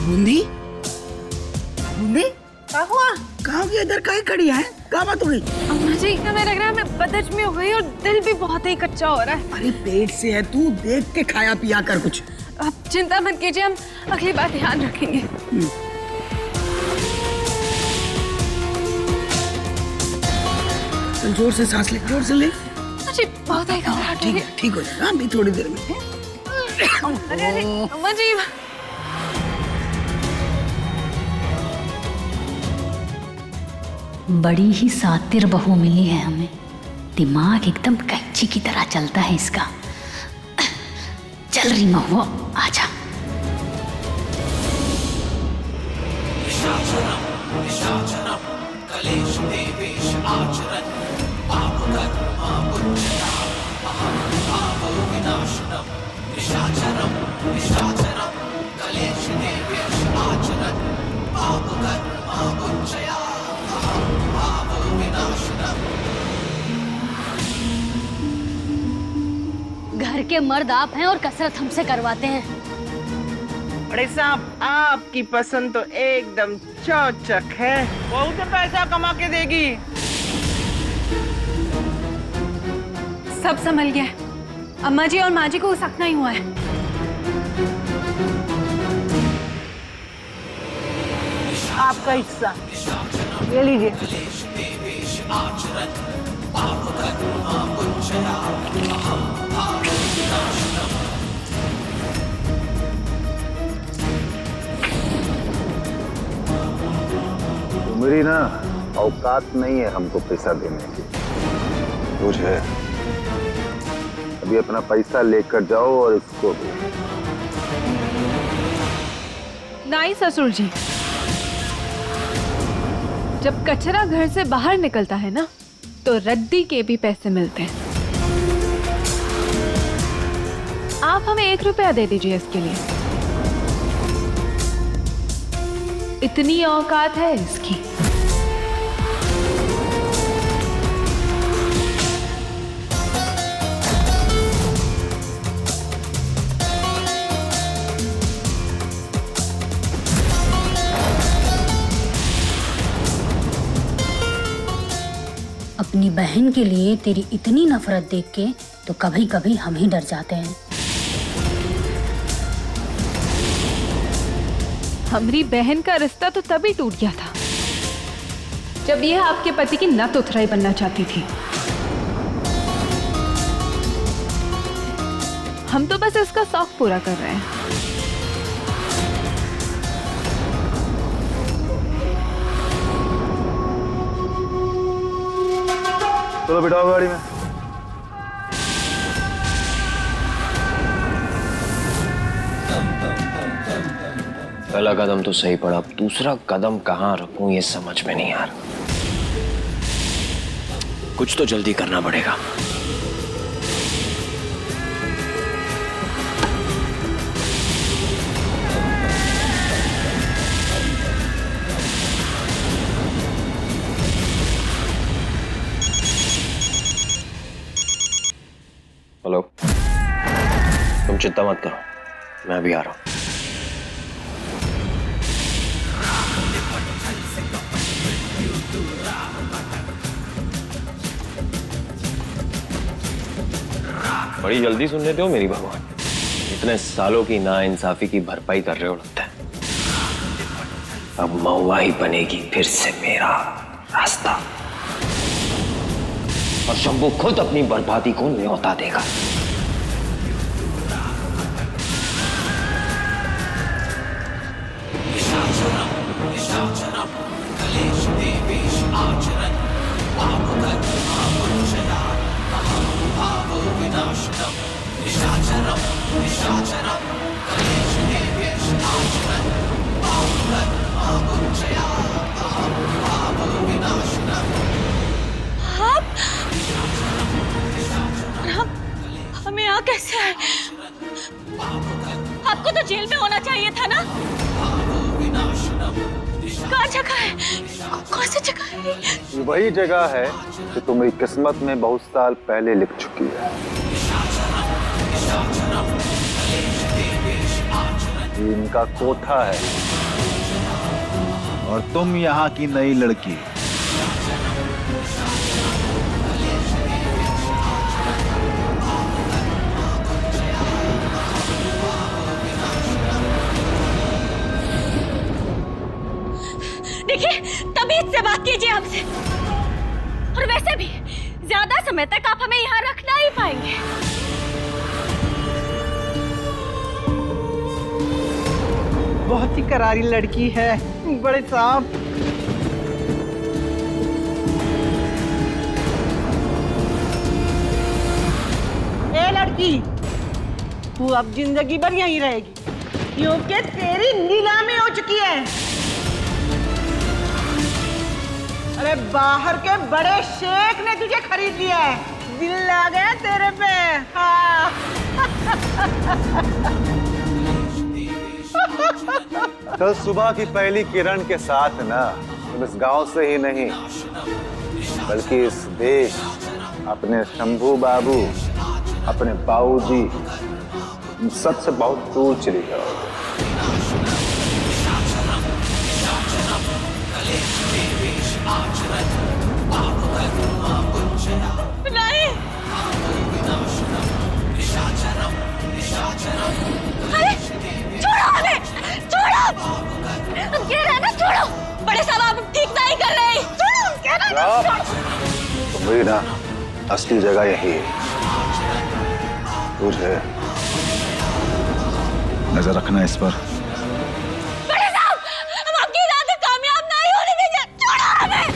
बूंदी, बूंदी, क्या हुआ? कहाँ गई? इधर काहे खड़ी है? क्या बात हो गई? अम्मा जी, हमें लग रहा है मैं बदहजमी हो गई और दिल भी बहुत ही कच्चा हो रहा है। अरे पेट से है, तू देख के खाया पिया कर कुछ। आप चिंता मत कीजिए, हम अगली बार ध्यान रखेंगे। जोर से सांस ले, जोर से ले। जी बहुत ही घबराहट हो रही है। ठीक हो जाएगा अभी थोड़ी देर में। अरे अरे अम्मा जी, बड़ी ही सातिर बहू मिली है हमें। दिमाग एकदम कैंची की तरह चलता है इसका। चल रही महुआ, आजा। घर के मर्द आप हैं और कसरत हमसे करवाते हैं। बड़े साहब, आपकी पसंद तो एकदम चौचक है। बहुत पैसा कमा के देगी। सब संभल गया है। अम्मा जी और माँ जी को उसकना ही हुआ है। आपका हिस्सा ले लीजिए। मेरी ना औकात नहीं है हमको पैसा देने की। तुझे अभी अपना पैसा लेकर जाओ और इसको भी। नहीं ससुर जी, जब कचरा घर से बाहर निकलता है ना तो रद्दी के भी पैसे मिलते हैं। आप हमें 1 रुपया दे दीजिए इसके लिए। इतनी औकात है इसकी। अपनी बहन के लिए तेरी इतनी नफरत देख के तो कभी कभी हम ही डर जाते हैं। हमारी बहन का रिश्ता तो तभी टूट गया था जब यह आपके पति की नत उथराई बनना चाहती थी। हम तो बस इसका शौक पूरा कर रहे हैं। चलो बिठाओ गाड़ी में। पहला कदम तो सही पड़ा, अब दूसरा कदम कहाँ रखूं ये समझ में नहीं आ रहा। कुछ तो जल्दी करना पड़ेगा। हेलो, तुम चिंता मत करो, मैं भी आ रहा हूं। बड़ी जल्दी सुन लेते हो मेरी भगवान। इतने सालों की नाइंसाफी की भरपाई कर रहे हो लगता है। अब महुआ ही बनेगी फिर से मेरा रास्ता, और शंभू खुद अपनी बर्बादी को न्योता देगा। हमें यहाँ कैसे आए? आपको तो जेल में होना चाहिए था ना? कहाँ जगह है? कौन सी जगह है? ये वही जगह है जो तुम्हारी किस्मत में बहुत साल पहले लिख चुकी है। ये इनका कोठा है और तुम यहाँ की नई लड़की। देखिए, तमीज से बात कीजिए हमसे। और वैसे भी ज्यादा समय तक आप हमें यहाँ रख नहीं पाएंगे। बहुत ही करारी लड़की है बड़े साहब। ए लड़की, तू अब जिंदगी भर यहीं रहेगी क्योंकि तेरी नीलामी हो चुकी है। अरे बाहर के बड़े शेख ने तुझे खरीद लिया है। दिल आ गया तेरे पे। हाँ। कल सुबह की पहली किरण के साथ ना तुम इस गांव से ही नहीं बल्कि इस देश, अपने शंभू बाबू, अपने बाबूजी, सबसे बहुत दूर चली जाओ। नहीं। अरे छोड़ो हमें, छोड़ो। हम कह रहे हैं ना छोड़ो। बड़े साहब आप ठीक नहीं कर रहे। छोड़ो, हम कह रहे हैं ना छोड़ो। तुम्हारी ना असली जगह यही है। तुझे नजर रखना इस पर। बड़े साहब, हम आपकी इरादे कामयाब नहीं होने देंगे। छोड़ो हमें।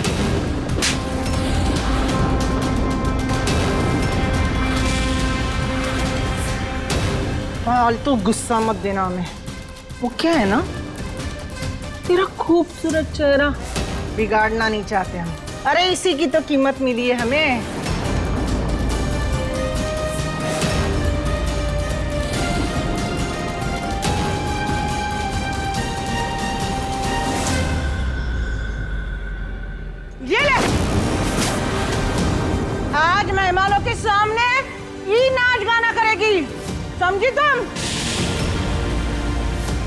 फालतू गुस्सा मत देना हमें। वो क्या है ना, तेरा खूबसूरत चेहरा बिगाड़ना नहीं चाहते हम। अरे इसी की तो कीमत मिली है हमें। ये ले, आज मेहमानों के सामने ये नाच गाना करेगी, समझी तुम?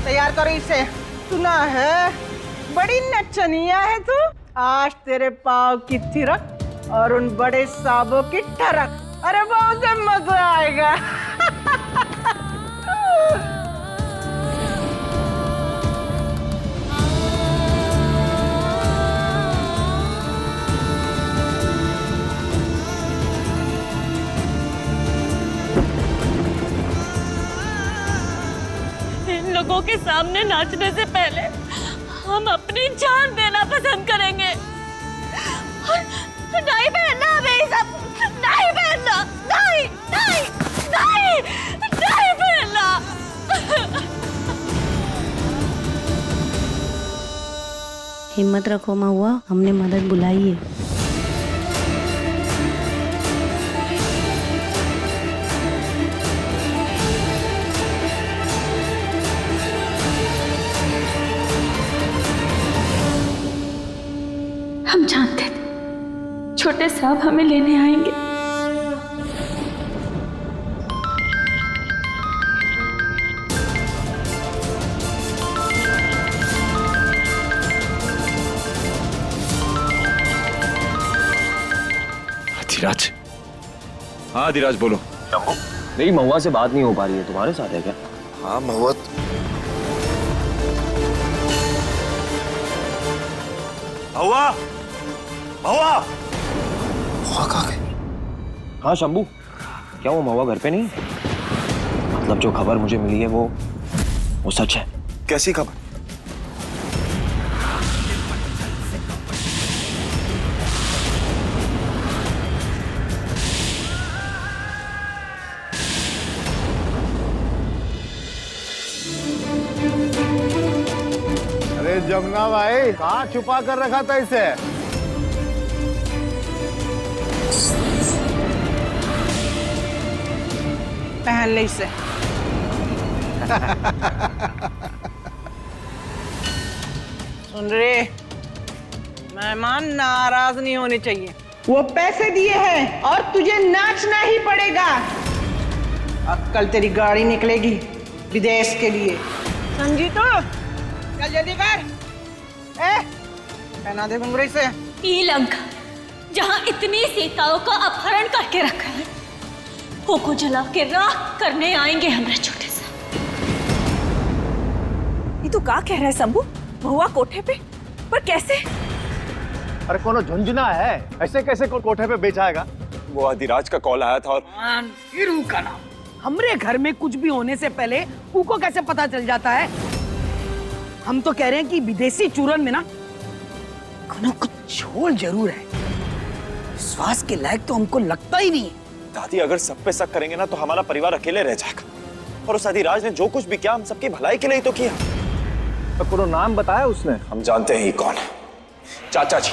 तैयार करो इसे। सुना है बड़ी नचनिया है तू। आज तेरे पाँव की थिरक और उन बड़े सांबों की ठरक, अरे बहुत मजा आएगा। लोगों के सामने नाचने से पहले हम अपनी जान देना पसंद करेंगे। नहीं पहनना हमें ये सब, नहीं पहनना, नहीं नहीं नहीं नहीं पहनना। हिम्मत रखो महुआ, हमने मदद बुलाई है। हम जानते थे छोटे साहब हमें लेने आएंगे। धीराज, हाँ धीराज बोलो। मेरी महुआ से बात नहीं हो पा रही है, तुम्हारे साथ है क्या? हाँ महुआ, महुआ, महुआ, महुआ कहाँ गई? हाँ शंभू, क्या वो महुआ घर पे नहीं? मतलब जो खबर मुझे मिली है वो सच है। कैसी खबर? अरे जमुना भाई, कहाँ छुपा कर रखा था इसे? पहन ले इसे। सुन रे, मेहमान नाराज नहीं होने चाहिए। वो पैसे दिए हैं और तुझे नाचना ही पड़ेगा। अब कल तेरी गाड़ी निकलेगी विदेश के लिए, समझी? तो चल जल्दी कर। पहना दे घुंघरू से। ये लंका जहाँ इतनी सीताओं का अपहरण करके रखा है, वो को जला के राख करने आएंगे हमारे छोटे से। ये तू क्या कह रहा है शंभू? महुआ कोठे पे? पर कैसे? अरे कोनो झुंझुना है, ऐसे कैसे कोठे पे बेचाएगा? वो अधिराज का कॉल आया था और हीरू का नाम। हमरे घर में कुछ भी होने से पहले उनको कैसे पता चल जाता है? हम तो कह रहे हैं कि विदेशी चूरन में ना कोनो कुछ झोल जरूर है। विश्वास के लायक तो हमको लगता ही नहीं है। दादी, अगर सब पे शक करेंगे ना तो हमारा परिवार अकेले रह जाएगा। और उस अधिराज ने जो कुछ भी किया हम सबकी भलाई के लिए ही तो किया। तो कोनो नाम बताया उसने? हम जानते हैं ये कौन है। चाचा जी।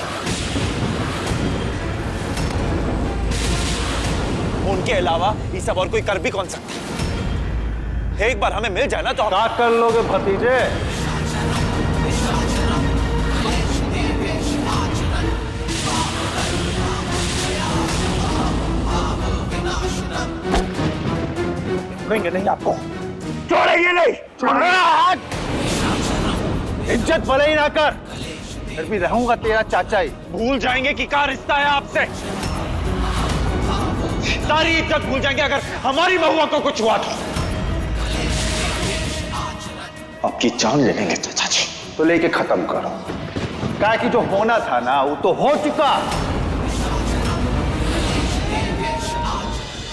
उनके अलावा ये सब और कोई कर भी कौन सकता है? एक बार हमें मिल जाए ना तो क्या कर लोगे भतीजे? छोड़ेंगे नहीं आपको। छोड़ेंगे नहीं। छोड़ना हाथ। इज्जत भले ही ना कर, फिर भी रहूंगा तेरा चाचा ही। भूल जाएंगे कि क्या रिश्ता है आपसे। सारी इज्जत भूल जाएंगे अगर हमारी महुआ को कुछ हुआ तो। आपकी जान ले लेंगे चाचा जी। तो लेके खत्म करो। क्या कि जो होना था ना वो तो हो चुका।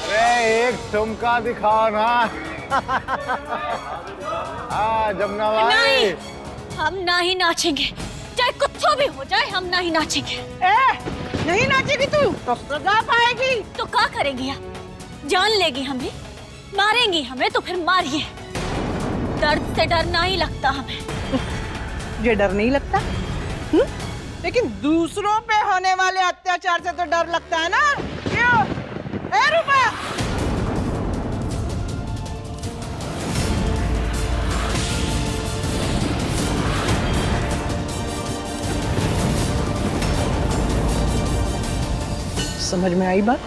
अरे एक ठुमका दिखाओ ना। हाँ जमुना भाई। नहीं, हम ना ही नाचेंगे, चाहे कुछ भी हो जाए, हम ना ही नाचेंगे। नहीं नाचेगी तू तो सजा पाएगी। तो क्या करेंगे यार? जान लेगी हमें? मारेंगी हमें तो फिर मारिए, दर्द से डर नहीं लगता हमें। ये डर नहीं लगता? लेकिन दूसरों पे होने वाले अत्याचार से तो डर लगता है ना? क्यों? ए रूपा! समझ में आई बात?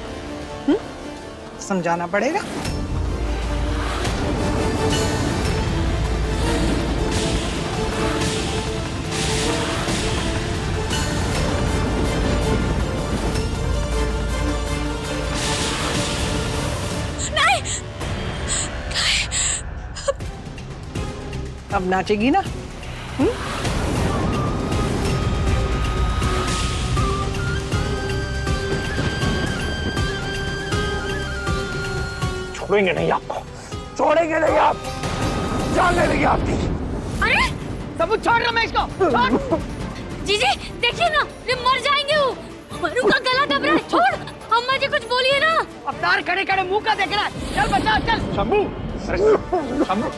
समझाना पड़ेगा। नहीं, अब नाचेगी ना? छोड़ेंगे नहीं आपको, छोड़ेंगे नहीं आप, जान ले लेंगे आपकी। अरे सब छोड़ रमेश को, छोड़। जीजी देखिए ना, ये मर जाएंगे वो। मनु का गला दब रहा है, छोड़। अम्मा जी कुछ बोलिए ना। अवतार खड़े खड़े मुंह का देख रहा है। चल बचा, चल। शंभू,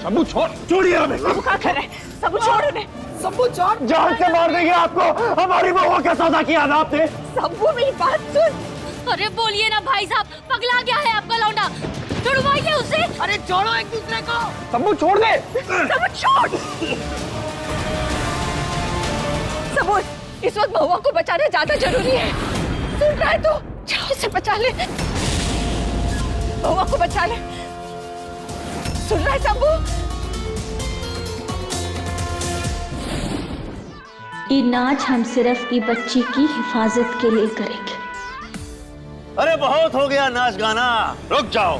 शंभू छोड़, छोड़िए हमें। क्या कर रहे? सब छोड़ उन्हें। सबू छोड़। जान से मार देंगे आपको। हमारी बहू का सौदा किया था आपने। सबू मेरी बात सुन। अरे बोलिए ना भाई साहब, पगला गया है आपका लौंडा, छुड़वाइए उसे। अरे छोड़ो एक दूसरे को। शंभू छोड़ दे। सबू छोड़। सबू, इस वक्त महुआ को बचाना ज्यादा जरूरी है। सुन रहा है तू? जाओ उसे बचा ले, महुआ को बचा ले। सुन रहा है सबू? ये नाच हम सिर्फ की बच्ची की हिफाजत के लिए करेंगे। अरे बहुत हो गया नाच गाना, रुक जाओ।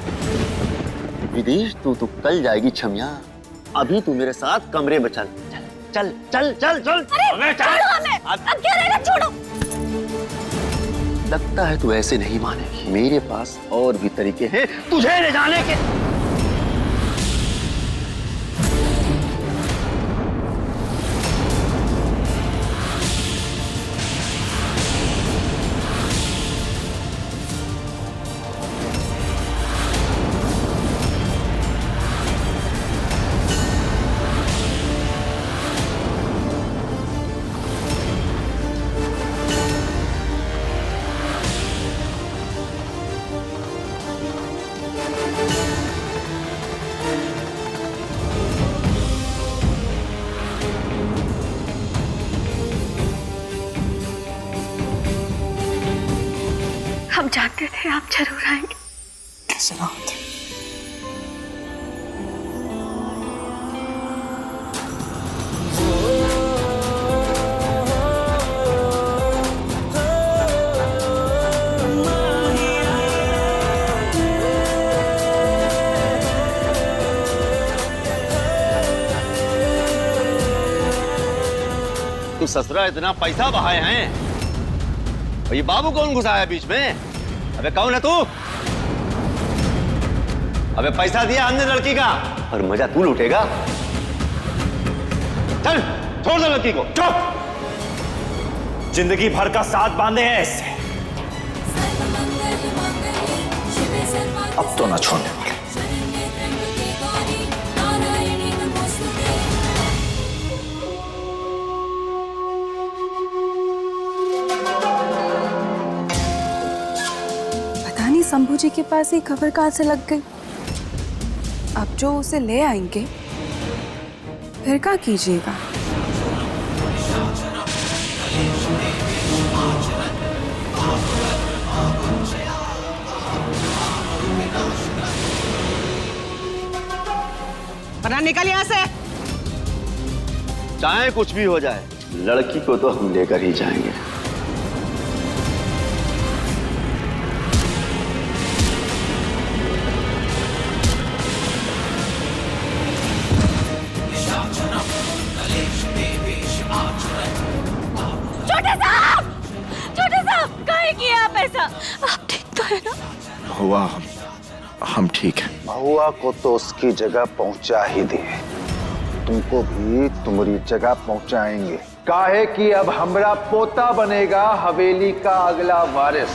विदेश तू तो कल जाएगी छमिया, अभी तू मेरे साथ कमरे में चल। चल चल चल चल चल। अरे छोड़ो हमें, अब क्या रहेगा, छोड़ो। लगता है तू ऐसे नहीं मानेगी, मेरे पास और भी तरीके हैं तुझे ले जाने के। हम जानते थे आप जरूर आएंगे। कैसे ना होते? तू ससुरा इतना पैसा बहाए हैं, और ये बाबू कौन घुसाया बीच में? अबे कौन है तू? अबे पैसा दिया हमने लड़की का और मजा तू लूटेगा। चल छोड़ दे लड़की को। चुप! जिंदगी भर का साथ बांधे हैं इससे, अब तो ना छोड़ने वाले। शंभू जी के पास ही खबर कहाँ से लग गई। अब जो उसे ले आएंगे फिर क्या कीजिएगा? वरना निकल यहाँ से। चाहे कुछ भी हो जाए, लड़की को तो हम लेकर ही जाएंगे। छोटे साहब, काहे किया आप ऐसा? आप ठीक तो है ना? हुआ हम ठीक है। महुआ को तो उसकी जगह पहुंचा ही दिए, तुमको भी तुम्हारी जगह पहुंचाएंगे। काहे कि अब हमरा पोता बनेगा हवेली का अगला वारिस।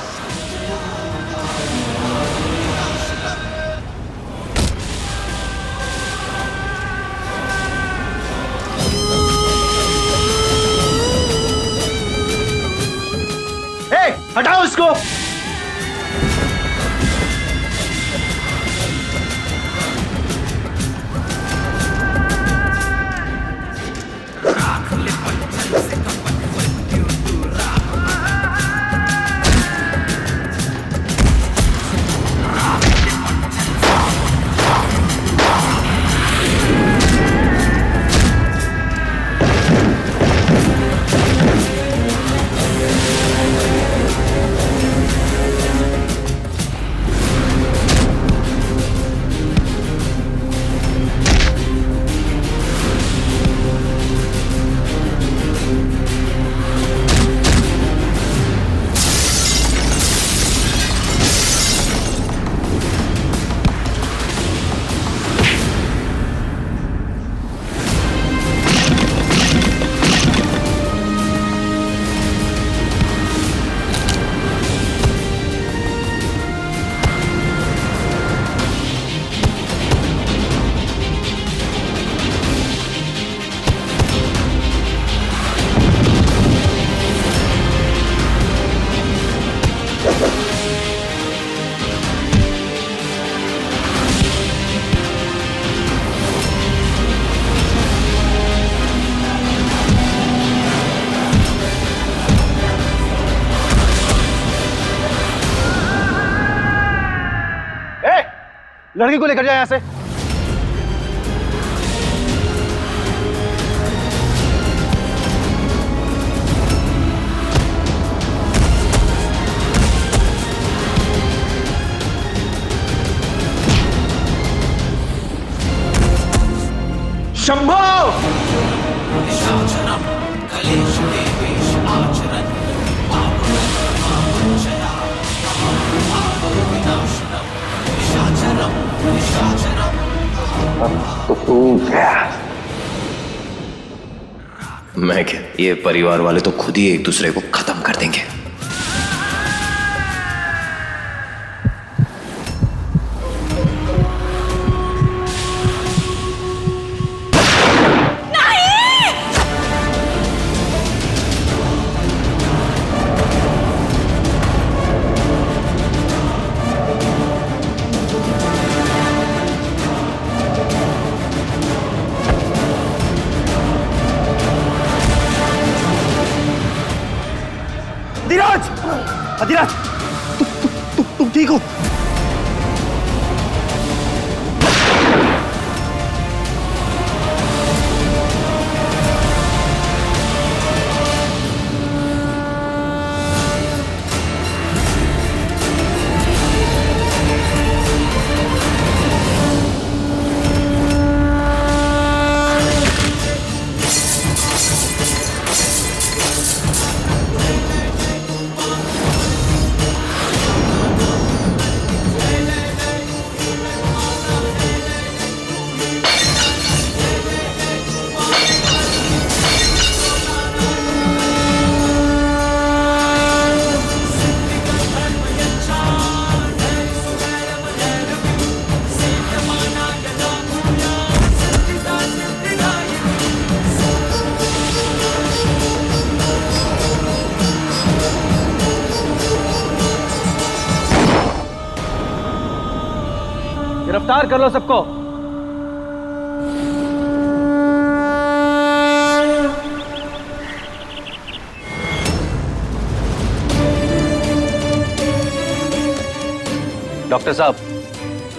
लड़की को लेकर जाए यहाँ से। शंभो! मैं क्या, ये परिवार वाले तो खुद ही एक दूसरे को खत्म कर देंगे। अधिराज! अधिराज! तुम ठीक हो? गिरफ्तार कर लो सबको। डॉक्टर साहब,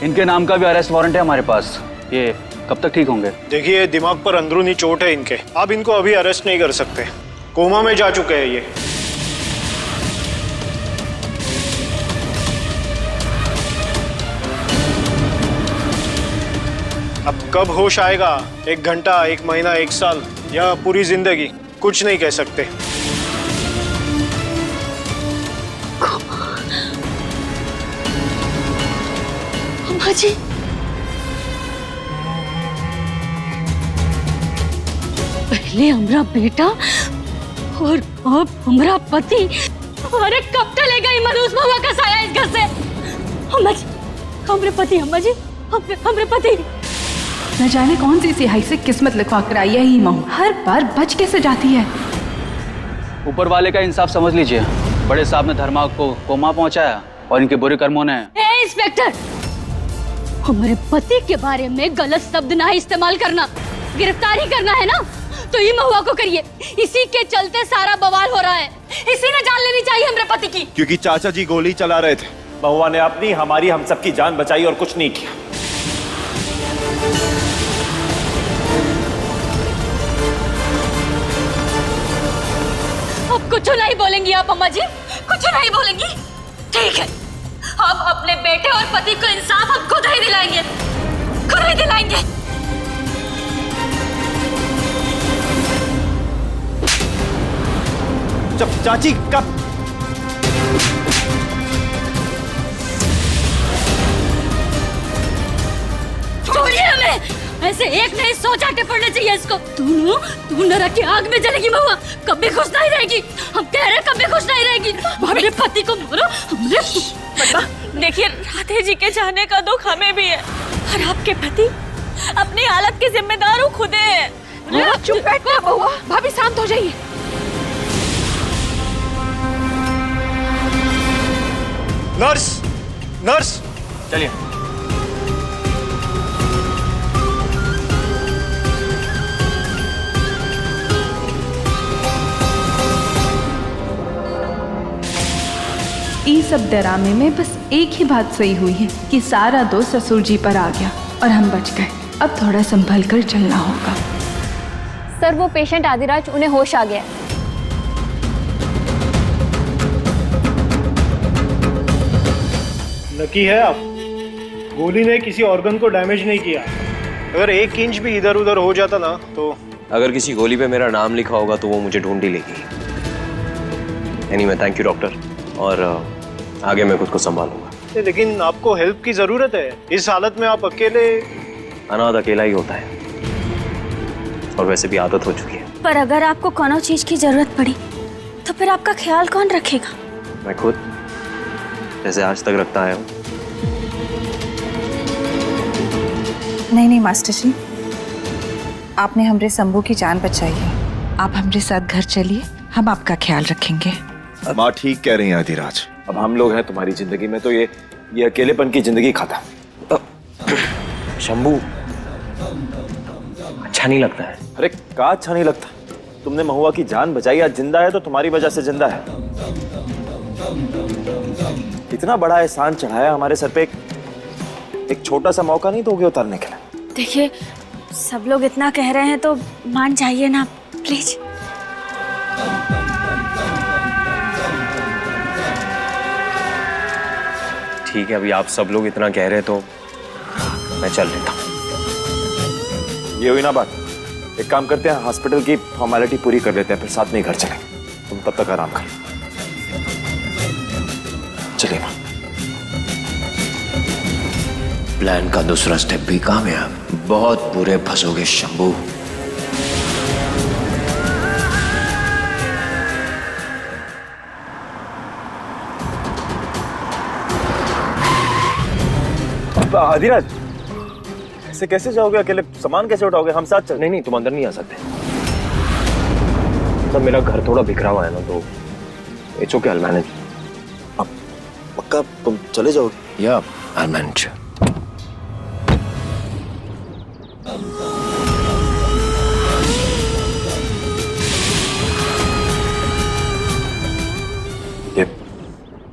इनके नाम का भी अरेस्ट वारंट है हमारे पास। ये कब तक ठीक होंगे? देखिए, दिमाग पर अंदरूनी चोट है इनके, आप इनको अभी अरेस्ट नहीं कर सकते। कोमा में जा चुके हैं ये। अब कब होश आएगा? 1 घंटा, 1 महीना, 1 साल या पूरी जिंदगी, कुछ नहीं कह सकते। अम्मा जी, पहले हमारा बेटा और अब हमारा पति। अरे कब टलेगा ये मनोज बाबा का साया इस घर से? अम्मा जी, हमारे पति, अम्मा जी, हमारे पति। न जाने कौन सी सिहाई से किस्मत लिखवा कर आई है ही महू, हर बार बच कैसे जाती है। ऊपर वाले का इंसाफ समझ लीजिए। बड़े साहब ने धर्मा को कोमा पहुंचाया और इनके बुरे कर्मों ने। इंस्पेक्टर, हमारे पति के बारे में गलत शब्द ना इस्तेमाल करना। गिरफ्तारी करना है ना तो ही महुआ को करिए। इसी के चलते सारा बवाल हो रहा है। इसी ने जान लेनी चाहिए हमारे पति की। क्योंकि चाचा जी गोली चला रहे थे। महुआ ने अपनी, हमारी, हम सबकी जान बचाई और कुछ नहीं किया। अब कुछ नहीं बोलेंगी आप अम्मा जी? कुछ नहीं बोलेंगी? ठीक है, अब अपने बेटे और पति को इंसाफ हम खुद ही दिलाएंगे, खुद ही दिलाएंगे। जब चाची का छोड़िए हमें। ऐसे एक नहीं 100 चाटे पड़ने चाहिए इसको। तू नरक की आग में जलेगी महुआ, कभी खुश नहीं रहेगी। हम कह रहे कभी खुश नहीं रहेगी। हमारे पति को मारो। देखिए, राधे जी के जाने का दुख हमें भी है और आपके पति अपनी हालत के जिम्मेदार खुद है। चुप बैठना बउआ, भाभी शांत हो जाइए। नर्स, नर्स, चलिए। ई सब ड्रामे में बस एक ही बात सही हुई है कि सारा दोष ससुर जी पर आ गया और हम बच गए। अब थोड़ा संभल कर चलना होगा। सर वो पेशेंट आदिराज, उन्हें होश आ गया है। लकी है आप, गोली ने किसी ऑर्गन को डैमेज नहीं किया। अगर 1 इंच भी इधर उधर हो जाता ना तो। अगर किसी गोली पे मेरा नाम लिखा होगा तो वो मुझे ढूंढ ही लेगी। एनीवे थैंक यू डॉक्टर, और आगे मैं खुद को संभालूंगा। लेकिन आपको हेल्प की जरूरत है। इस हालत में आप अकेले। अनाथ अकेला ही होता है, और वैसे भी आदत हो चुकी है। पर अगर आपको कोनो चीज की जरूरत पड़ी तो फिर आपका ख्याल कौन रखेगा? मैं खुद, जैसे आज तक रखता आया हूँ। नहीं नहीं मास्टर जी, आपने हमरे शंभू की जान बचाई है। आप हमरे साथ घर चलिए, हम आपका ख्याल रखेंगे। माँ ठीक कह रही हैं आदिराज। अब हम लोग हैं तुम्हारी जिंदगी में, तो ये अकेलेपन की जिंदगी खत्म। शंभू अच्छा नहीं लगता है। अरे का अच्छा नहीं लगता? तुमने महुआ की जान बचाई, आज जिंदा है तो तुम्हारी वजह से जिंदा है। इतना बड़ा एहसान चढ़ाया हमारे सर पे, एक छोटा सा मौका नहीं दोगे उतारने के लिए? देखिए, सब लोग इतना कह रहे हैं तो मान जाइए ना प्लीज। ठीक है, अभी आप सब लोग इतना कह रहे हैं तो मैं चल लेता हूँ। ये हुई ना बात। एक काम करते हैं, हॉस्पिटल की फॉर्मेलिटी पूरी कर लेते हैं, फिर साथ में ही घर चलेंगे। तुम तब तक आराम कर। चलिए माँ। प्लान का दूसरा स्टेप भी कामयाब। बहुत बुरे फंसोगे शंभू। आदिराज, ऐसे कैसे जाओगे अकेले? सामान कैसे उठाओगे? हम साथ चल। नहीं, तुम अंदर नहीं आ सकते। तब मेरा घर थोड़ा बिखरा हुआ है ना, तो it's okay, I will manage. अब पक्का तुम चले जाओगे? या आई विल मैनेज।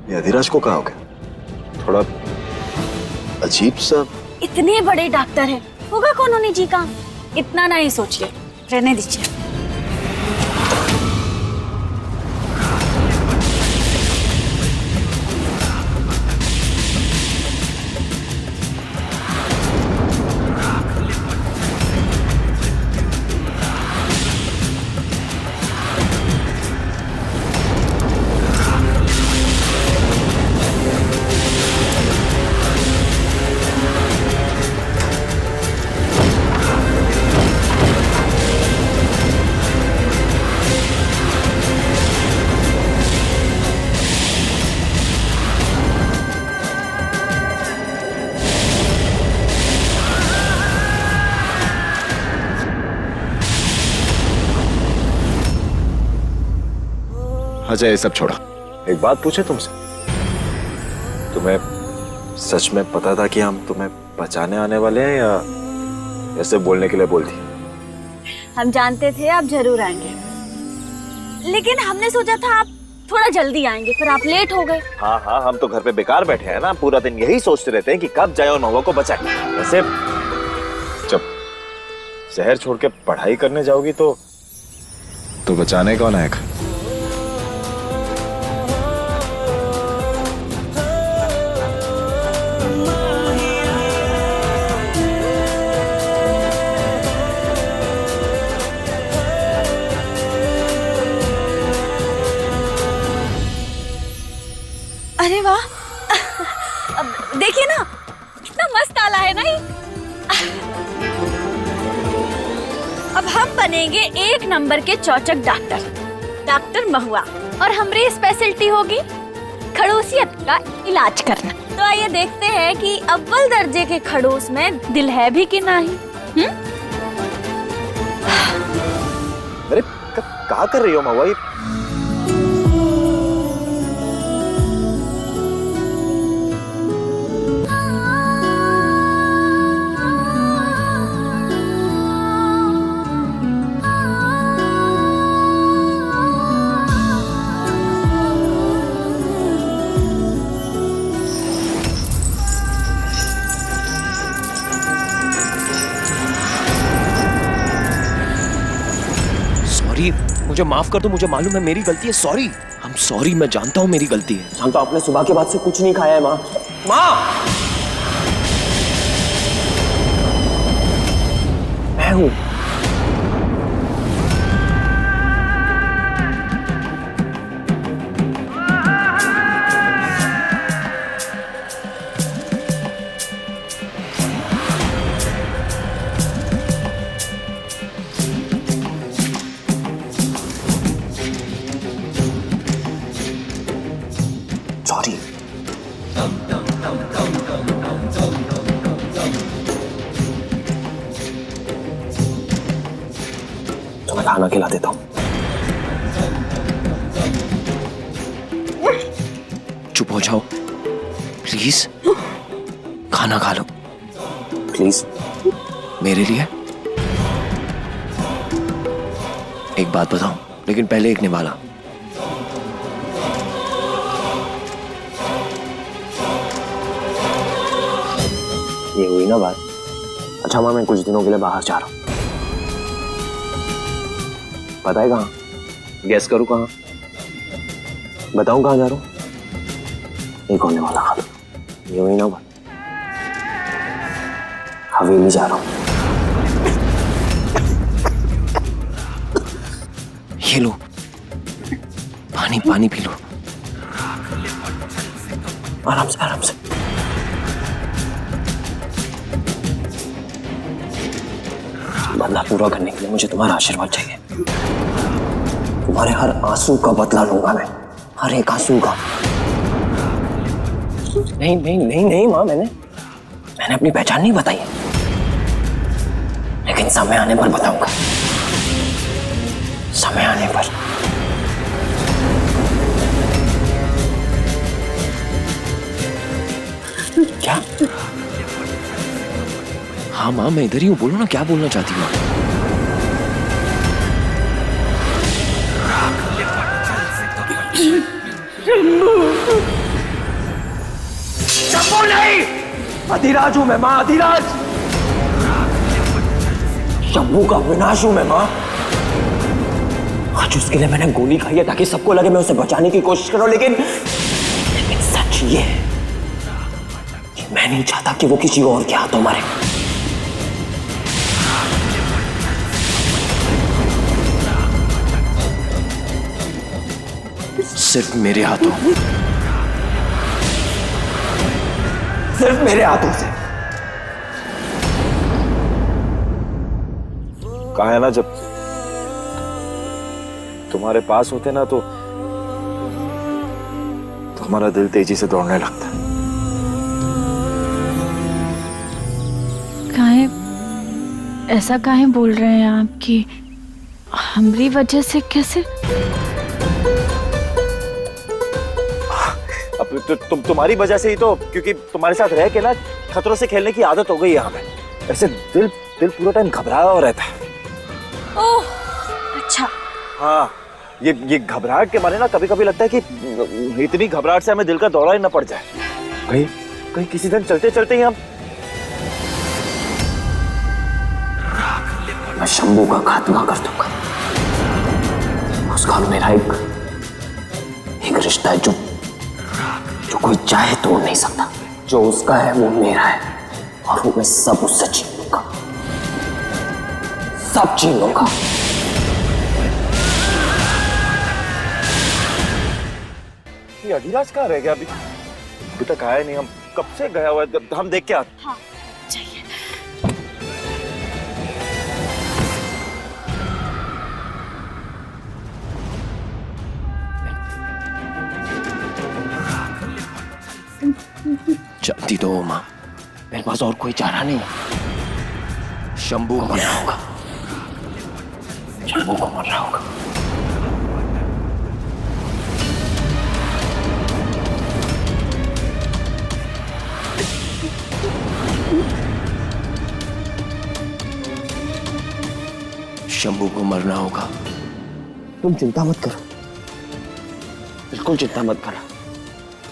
ये आदिराज को कहा हो गया? थोड़ा अजीब सा। इतने बड़े डॉक्टर हैं, होगा कौन निजी काम? इतना नहीं सोचिए, रहने दीजिए। अच्छा ये सब छोड़ा, एक बात पूछे तुमसे। तुम्हें सच में पता था कि हम तुम्हें बचाने आने वाले हैं, या ऐसे बोलने के लिए बोलती? हम जानते थे आप जरूर आएंगे, लेकिन हमने सोचा था आप थोड़ा जल्दी आएंगे, पर आप लेट हो गए। हाँ हाँ, हम तो घर पे बेकार बैठे हैं ना, पूरा दिन यही सोचते रहते हैं कि कब जाए और महुआ को बचाए। वैसे जब शहर छोड़ के पढ़ाई करने जाओगी तो बचाने कौन आएगा? अरे वाह, अब देखिए ना कितना मस्त आला है ना ये। अब हम बनेंगे 1 नंबर के चौचक डॉक्टर, डॉक्टर महुआ, और हमारी स्पेशलिटी होगी खड़ूसियत का इलाज करना। तो आइए देखते हैं कि अव्वल दर्जे के खड़ूस में दिल है भी कि नहीं। अरे क्या कर रही हो महुआ? मुझे माफ कर दो, मुझे मालूम है मेरी गलती है, सॉरी। I'm सॉरी, मैं जानता हूँ मेरी गलती है। जानता हूँ, आपने सुबह के बाद से कुछ नहीं खाया है माँ। माँ, मैं हूँ। सॉरी। तो मैं खाना खिला देता हूँ। चुप हो जाओ प्लीज, खाना खा लो प्लीज, मेरे लिए। एक बात बताऊं, लेकिन पहले एक निवाला। ये हुई ना बात। अच्छा माँ, मैं कुछ दिनों के लिए बाहर जा रहा हूँ। पता है कहाँ? गेस करूँ कहाँ? बताऊँ कहाँ जा रहा हूँ? एक होने वाला खा लो। ये हुई ना बात। हवेली जा रहा हूँ। ये लो, पानी पानी पी लो, आराम से आराम से। बदला पूरा करने के लिए मुझे तुम्हारा आशीर्वाद चाहिए। तुम्हारे हर आंसू का बदला लूंगा मैं, हर एक आंसू का। नहीं नहीं नहीं नहीं माँ, मैंने अपनी पहचान नहीं बताई है, लेकिन समय आने पर बताऊंगा। समय आने पर। क्या? हाँ माँ, मैं इधर ही हूँ, बोलो ना क्या बोलना चाहती हूँ। शंभू नहीं, अधिराज हूं मैं माँ, अधिराज। शंभू का विनाश हूं मैं माँ। आज उसके लिए मैंने गोली खाई है ताकि सबको लगे मैं उसे बचाने की कोशिश कर रहा हूं, लेकिन सच ये है कि मैं नहीं चाहता कि वो किसी और के हाथों मरे। सिर्फ मेरे हाथों, सिर्फ मेरे हाथों से। कहा है ना, जब तुम्हारे पास होते ना तो हमारा दिल तेजी से दौड़ने लगता है। काहे ऐसा काहे बोल रहे हैं आप कि हमारी वजह से? कैसे? अब तुम्हारी वजह से ही तो, क्योंकि तुम्हारे साथ रह के ना खतरों से खेलने की आदत हो गई है हमें। ऐसे दिल पूरा टाइम घबराया हुआ रहता है। ओह, अच्छा। हाँ, ये घबराहट के मारे ना कभी कभी लगता है कि इतनी घबराहट से हमें दिल का दौरा ही न पड़ जाए। कहीं किसी दिन चलते चलते ही हम। मैं शंभू का खात्मा कर दूंगा। उसका मेरा एक रिश्ता है जो कोई चाहे तोड़ नहीं सकता। जो उसका है वो मेरा है, और वो मैं सब उससे छीन लूंगा, सब छीन लूंगा। ये अधिराज कहाँ रह गया? अभी तक आया नहीं। हम कब से गया हुआ है, हम देख के आते। हाँ, चाहिए। जल्दी दो माँ, मेरे पास और कोई चारा नहीं है। शंभू को मरना होगा, शंभू को मरना होगा। शंभू को मरना होगा। तुम चिंता मत करो, बिल्कुल चिंता मत करो।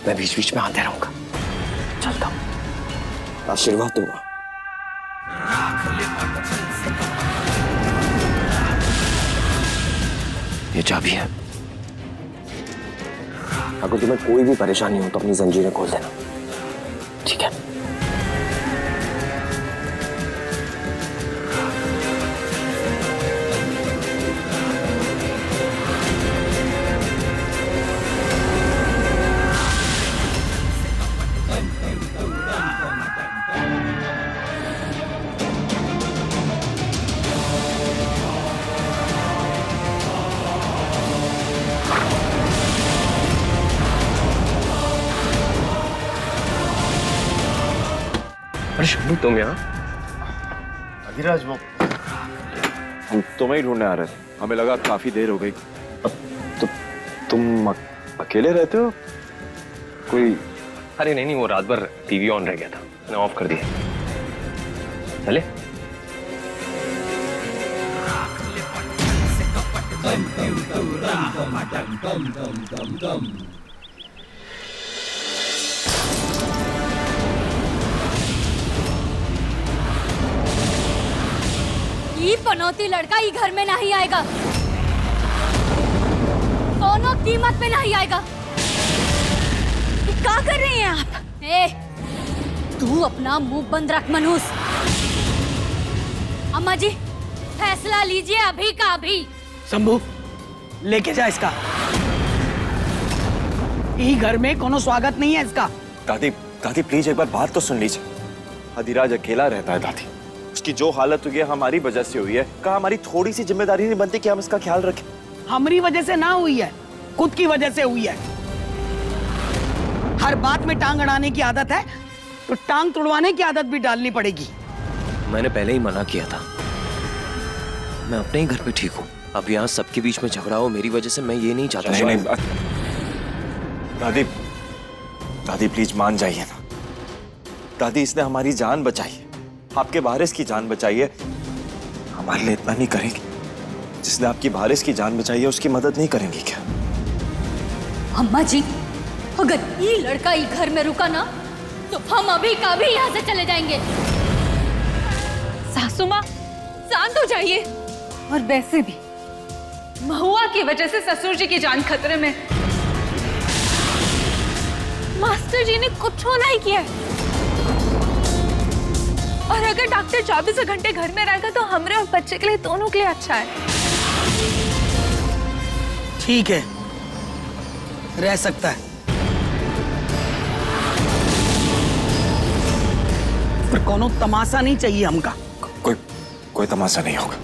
मैं बीच बीच में आते रहूंगा, चलता हूं। आशीर्वाद दूंगा। ये चाबी है। अगर तुम्हें कोई भी परेशानी हो तो अपनी जंजीरें खोल देना, ठीक है? अरे शंभू, तुम यहाँ? अभिराज, वो हम तुम्हें ही ढूंढने आ रहे थे। हमें लगा काफी देर हो गई। तो तुम अकेले रहते हो? कोई? अरे नहीं, वो रात भर टीवी ऑन रह गया था, मैंने ऑफ कर दिया। चले? ये पनौती लड़का ये घर में नहीं आएगा, दोनों कीमत पे नहीं आएगा। क्या कर रही हैं आप? तू अपना मुंह बंद रख मनूस। अम्मा जी, फैसला लीजिए अभी का अभी। शंभू, लेके जा इसका। ई घर में कोनो स्वागत नहीं है इसका। दादी, दादी प्लीज एक बार बात तो सुन लीजिए। अधिराज अकेला रहता है दादी। उसकी जो हालत हुई है हमारी वजह से हुई है। क्या हमारी थोड़ी सी जिम्मेदारी नहीं बनती कि हम इसका ख्याल रखें? हमारी वजह से ना हुई है, खुद की वजह से हुई है। हर बात में टांग अड़ाने की आदत है तो टांग तुड़वाने की आदत भी डालनी पड़ेगी। मैंने पहले ही मना किया था। मैं अपने ही घर पे ठीक हूँ। अब यहाँ सबके बीच में झगड़ा हो मेरी वजह से, मैं ये नहीं चाहता। नहीं, दादी, दादी प्लीज मान जाइए ना। दादी, इसने हमारी जान बचाई है, आपके वारिस की जान बचाई है। हमारे लिए इतना नहीं करेंगे? जिसने आपकी वारिस की जान बचाई है उसकी मदद नहीं करेंगे क्या? अम्मा जी, अगर ये लड़का ये घर में रुका ना तो हम अभी का भी यहाँ से चले जाएंगे। सासू माँ, शांत हो जाइए। और वैसे भी महुआ की वजह से ससुर जी की जान खतरे में। मास्टर जी ने कुछ नहीं किया है। और अगर डॉक्टर 24 घंटे घर में रहेगा तो हमरे और बच्चे के लिए, दोनों के लिए अच्छा है। ठीक है, रह सकता है, पर कोनो तमाशा नहीं चाहिए हमका। कोई तमाशा नहीं होगा।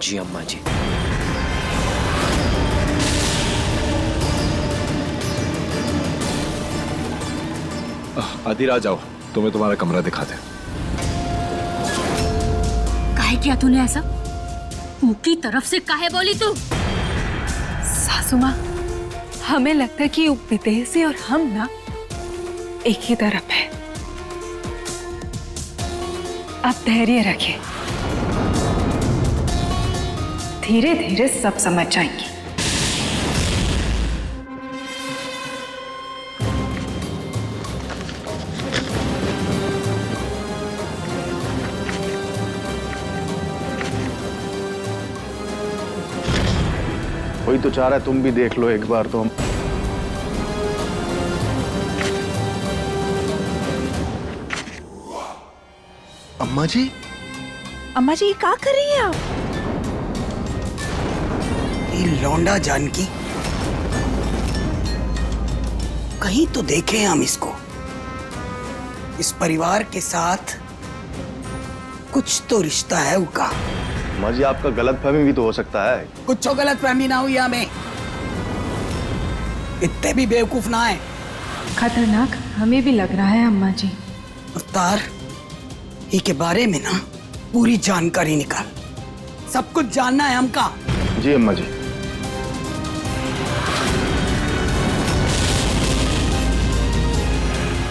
जी अम्मा जी। अधिराज आओ, तुम्हें तुम्हारा कमरा दिखाते हैं। काहे किया तूने ऐसा? उनकी तरफ से काहे बोली तू? सासू माँ, हमें लगता है कि विदेशी और हम ना एक ही तरफ है। आप धैर्य रखें, धीरे धीरे सब समझ जाएंगी। कोई तो चाह रहा है तुम भी देख लो एक बार तो। हम अम्मा जी, अम्मा जी क्या कर रही हैं आप? ये लौंडा जानकी, कहीं तो देखे हम इसको। इस परिवार के साथ कुछ तो रिश्ता है उनका। अम्मा जी, आपका गलतफहमी भी तो हो सकता है। कुछ तो गलतफहमी ना हुई हमें, इतने भी बेवकूफ ना है। खतरनाक हमें भी लग रहा है अम्मा जी। अवतार, ये के बारे में ना पूरी जानकारी निकाल, सब कुछ जानना है हमका। जी अम्मा जी।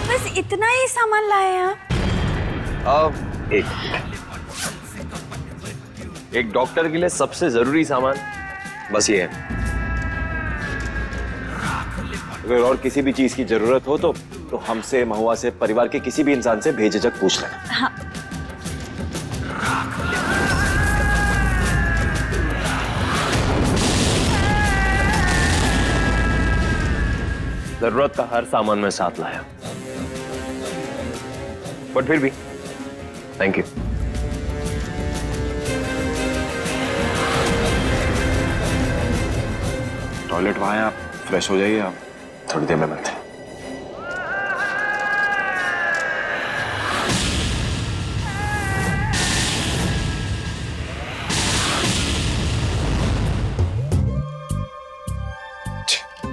बस इतना ही सामान लाए हैं आप? एक डॉक्टर के लिए सबसे जरूरी सामान बस ये है। अगर और किसी भी चीज की जरूरत हो तो हमसे, महुआ से, परिवार के किसी भी इंसान से बेझिझक पूछ लेना। हाँ। जरूरत का हर सामान मैं साथ लाया, बट फिर भी थैंक यू। टॉयलेट वहां है, आप फ्रेश हो जाइए, आप थोड़ी देर में मिलते हैं।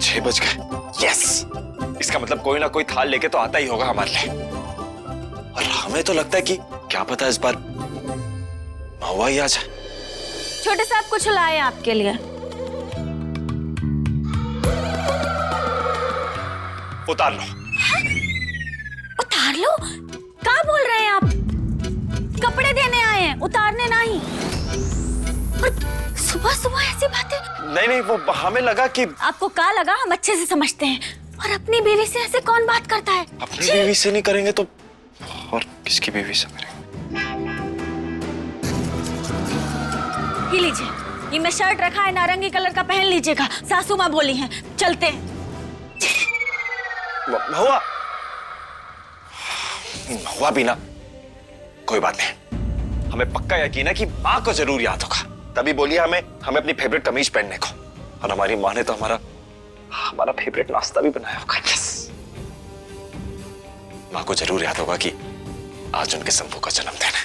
छह बज गए। यस, इसका मतलब कोई ना कोई थाल लेके तो आता ही होगा हमारे लिए। और हमें तो लगता है कि क्या पता इस बार महुआ ही आ जाए। छोटे साहब कुछ लाए आपके लिए। उतार लो। उतार लो? क्या बोल रहे हैं आप? कपड़े देने आए हैं, उतारने नहीं। और सुबह सुबह ऐसी बातें। नहीं नहीं, वो हमें लगा कि आपको क्या लगा? हम अच्छे से समझते हैं। और अपनी बीवी से ऐसे कौन बात करता है? अपनी बीवी से नहीं करेंगे तो और किसकी बीवी से करेंगे? ये लीजिए, ये मैं शर्ट रखा है नारंगी कलर का, पहन लीजिएगा। सासू माँ बोली हैं, चलते हैं। महुआ, महुआ भी ना, कोई बात नहीं। हमें पक्का यकीन है कि माँ को जरूर याद होगा, तभी बोलिए हमें अपनी फेवरेट कमीज पहनने को। और हमारी माँ ने तो हमारा फेवरेट नाश्ता भी बनाया होगा। यस, माँ को जरूर याद होगा कि आज उनके शंभू का जन्मदिन है।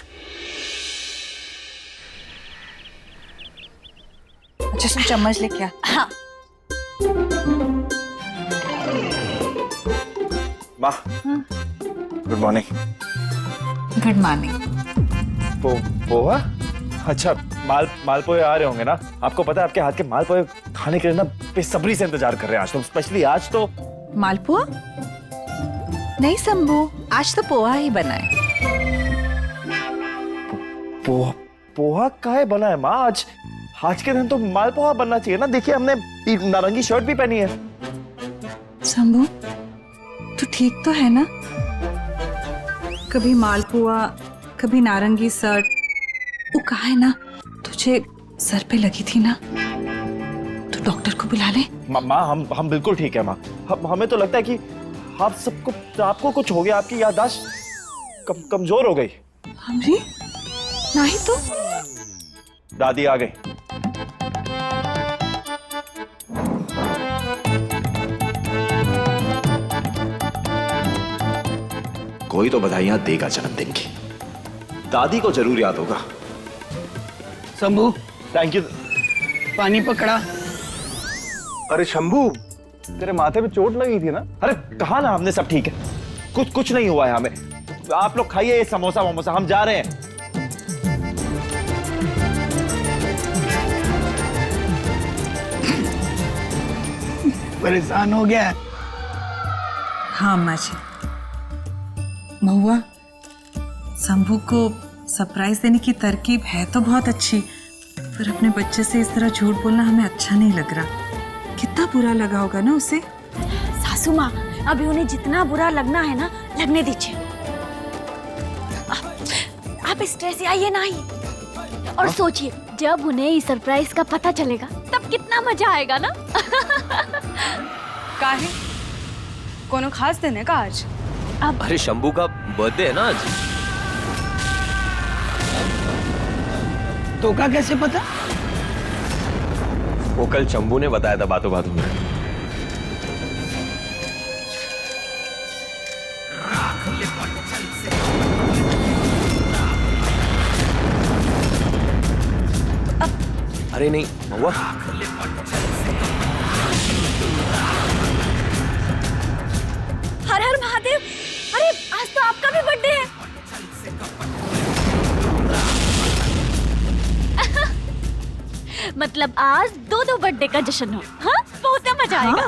जैसे चम्मच लेके आ। हाँ। माँ, good morning. Good morning. Poha? अच्छा, मालपुए आ रहे होंगे ना? आपको पता है आपके हाथ के मालपुए खाने के लिए ना बेसब्री से इंतजार कर रहे हैं आज तो, स्पेशली आज तो। मालपुआ? नहीं शंभू, आज तो पोहा ही बना है। पोहा काहे बना है माँ? आज के दिन तो मालपुआ बनना चाहिए ना। देखिए हमने नारंगी शर्ट भी पहनी है। शंभू, तू ठीक तो है ना? कभी मालपुआ, कभी नारंगी शर्ट। वो कहा है ना, तुझे सर पे लगी थी ना, तो डॉक्टर को बुला ले। माँ हम बिल्कुल ठीक है माँ। हमें तो लगता है कि आपको कुछ हो गया, आपकी याददाश्त कमजोर हो गई। हमरी? नहीं तो। दादी आ गई। कोई तो बधाइयां देगा जन्मदिन की। दादी को जरूर याद होगा। Shambhu, thank you. पानी पकड़ा। अरे शंभू, तेरे माथे पे चोट लगी थी ना? अरे कहा ना हमने, सब ठीक है, कुछ नहीं हुआ है हमें। आप लोग खाइए ये समोसा वमोसा, हम जा रहे हैं। परेशान हो गया? हाँ अम्मा जी। महुआ, शंभू को सरप्राइज देने की तरकीब है तो बहुत अच्छी, पर अपने बच्चे से इस तरह झूठ बोलना हमें अच्छा नहीं लग रहा। कितना बुरा लगा होगा ना उसे। सासू माँ, अभी उन्हें जितना बुरा लगना है ना, लगने दीजिए। आप स्ट्रेस आइए ना ही। और सोचिए, जब उन्हें इस सरप्राइज का पता चलेगा तब कितना मजा आएगा ना। काहे? कोनो खास दिन है का आज? अरे शंभू का बर्थडे है ना आज। तो का कैसे पता? वो कल शंभू ने बताया था बातों बातों में। अरे नहीं महुआ, हर हर महादेव। अरे आज तो आपका भी बर्थडे है। मतलब आज दो बर्थडे का जश्न हो। हाँ, बहुत मजा आएगा।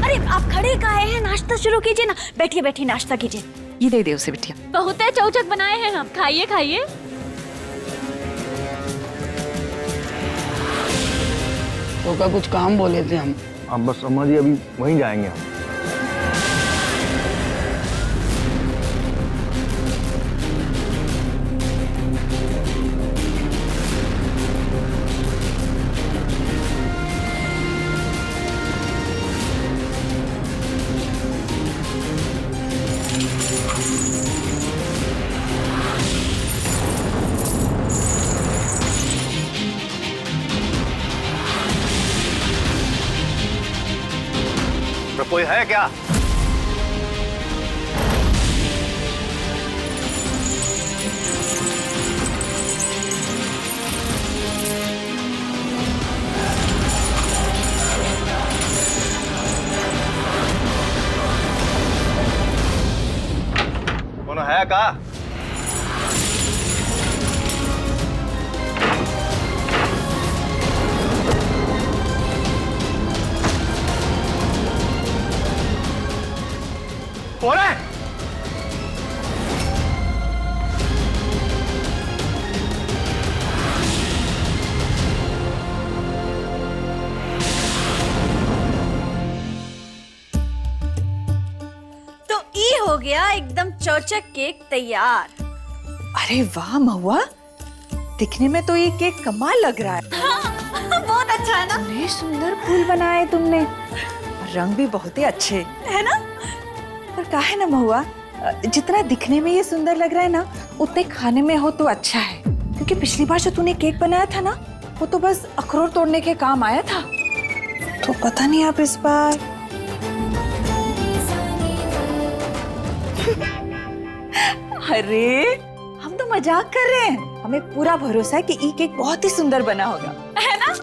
अरे आप खड़े काहे हैं? नाश्ता शुरू कीजिए ना। बैठिए बैठिए, नाश्ता कीजिए। ये दे दे उसे बिटिया। बहुत चौचक बनाए हैं हम, खाइए खाइए। तो का कुछ काम बोले थे हम। आप बस समझिए, अभी वहीं जाएंगे हम। कोई है क्या? कौन है का? कौन है? तो ये हो गया एकदम चौचक केक तैयार। अरे वाह महुआ, दिखने में तो ये केक कमाल लग रहा है। बहुत अच्छा है ना? इतने सुंदर फूल बनाए तुमने, रंग भी बहुत ही अच्छे है ना? पर क्या है ना महुआ, जितना दिखने में ये सुंदर लग रहा है ना, उतने खाने में हो तो अच्छा है। क्योंकि पिछली बार जो तूने केक बनाया था ना, वो तो बस अखरोट तोड़ने के काम आया था। तो पता नहीं आप इस बार अरे हम तो मजाक कर रहे हैं, हमें पूरा भरोसा है कि ये केक बहुत ही सुंदर बना होगा, है ना?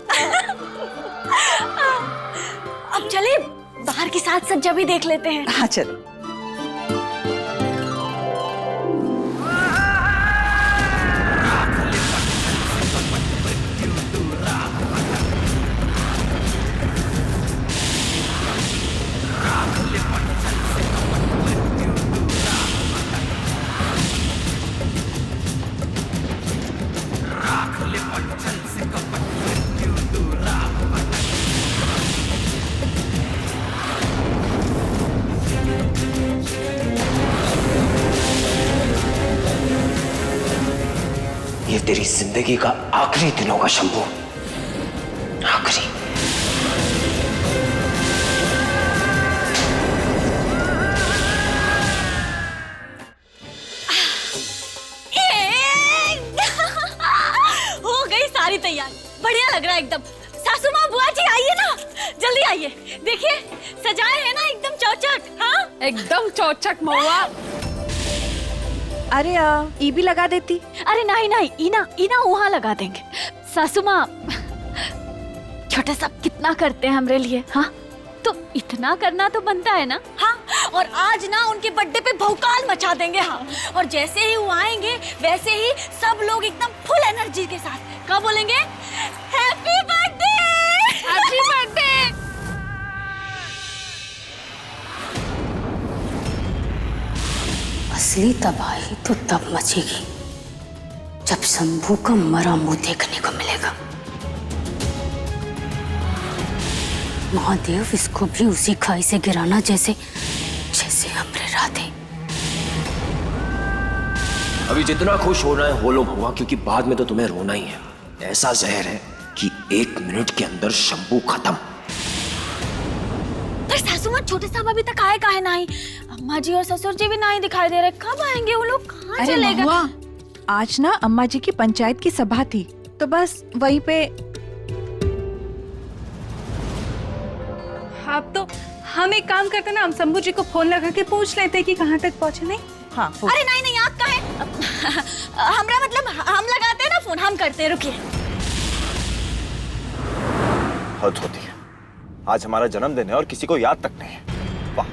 अब चले बाहर की साज सज्जा भी देख लेते हैं। हाँ चलो। ये तेरी जिंदगी का आखिरी दिन होगा शंभू, आखिरी। हो गई सारी तैयारी, बढ़िया लग रहा है एकदम। सासू माँ, बुआ जी आइए ना, जल्दी आइए। देखिए सजाए है ना एकदम चौचक। हाँ एकदम चौचक महुआ। अरे ई भी लगा देती। अरे नहीं नहीं, इना वहाँ लगा देंगे। सासू माँ, छोटा सा कितना करते हैं हमरे लिए, हाँ तो इतना करना तो बनता है ना। हाँ, और आज ना उनके बर्थडे पे भौकाल मचा देंगे। हाँ, और जैसे ही वो आएंगे वैसे ही सब लोग एकदम फुल एनर्जी के साथ क्या बोलेंगे, हैप्पी बर्थडे, हैप्पी बर्थडे। असली तबाही तो तब मचेगी जब शंभू का मरा मुंह देखने को मिलेगा। महादेव इसको भी उसी खाई से गिराना जैसे हमरे राधे। अभी जितना खुश होना है हो लो भुआ, क्योंकि बाद में तो तुम्हें रोना ही है। ऐसा जहर है कि 1 मिनट के अंदर शंभू खत्म। पर सासू माँ, छोटे साहब अभी तक आए काहे नहीं? अम्मा जी और ससुर जी भी नहीं दिखाई दे रहे, कब आएंगे वो लोग? कहाँ चले गए? आज ना अम्मा जी की पंचायत की सभा थी, तो बस वहीं पे। आप तो हम एक काम करते ना, हम शंभू जी को फोन लगा के पूछ लेते कि कहाँ तक पहुँचे। नहीं हाँ अरे नहीं, आप कहे हमरा मतलब हम लगाते हैं ना फोन, हम करते। रुकिए। हद होती है, आज हमारा जन्मदिन है और किसी को याद तक नहीं है। वाह।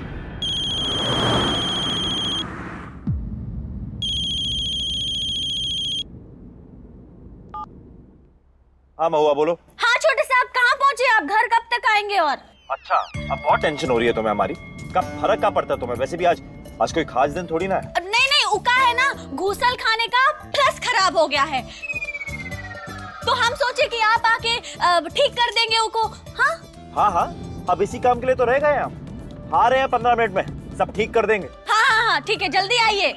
हाँ महुआ बोलो। हाँ छोटे साहब, कहाँ पहुँचे आप? घर कब तक आएंगे? और अच्छा, अब बहुत टेंशन हो रही है तुम्हें हमारी। का फर्क क्या पड़ता है तुम्हें? वैसे भी आज कोई खास दिन थोड़ी ना है। नहीं, उका है ना, घूसल खाने का प्लस खराब हो गया है, तो हम सोचे कि आप आके ठीक कर देंगे उको। हाँ, अब इसी काम के लिए तो रह गए हम। आ रहे हैं 15 मिनट में, सब ठीक कर देंगे। हाँ, ठीक है, जल्दी आइए।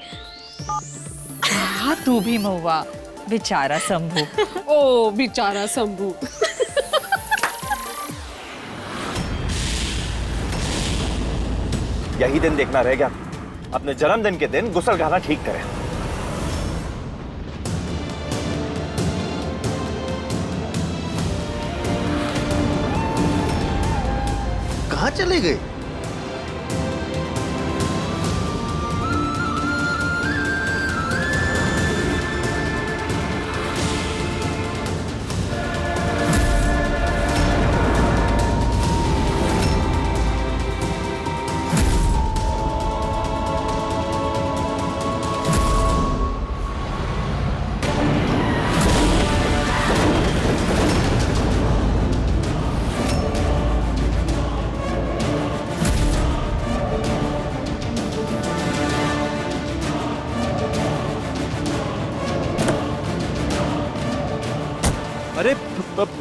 हाँ तू भी महुआ, बेचारा शंभू। ओ बेचारा शंभू। यही दिन देखना रह गया, अपने जन्मदिन के दिन गुसलखाना ठीक करें। कहाँ चले गए?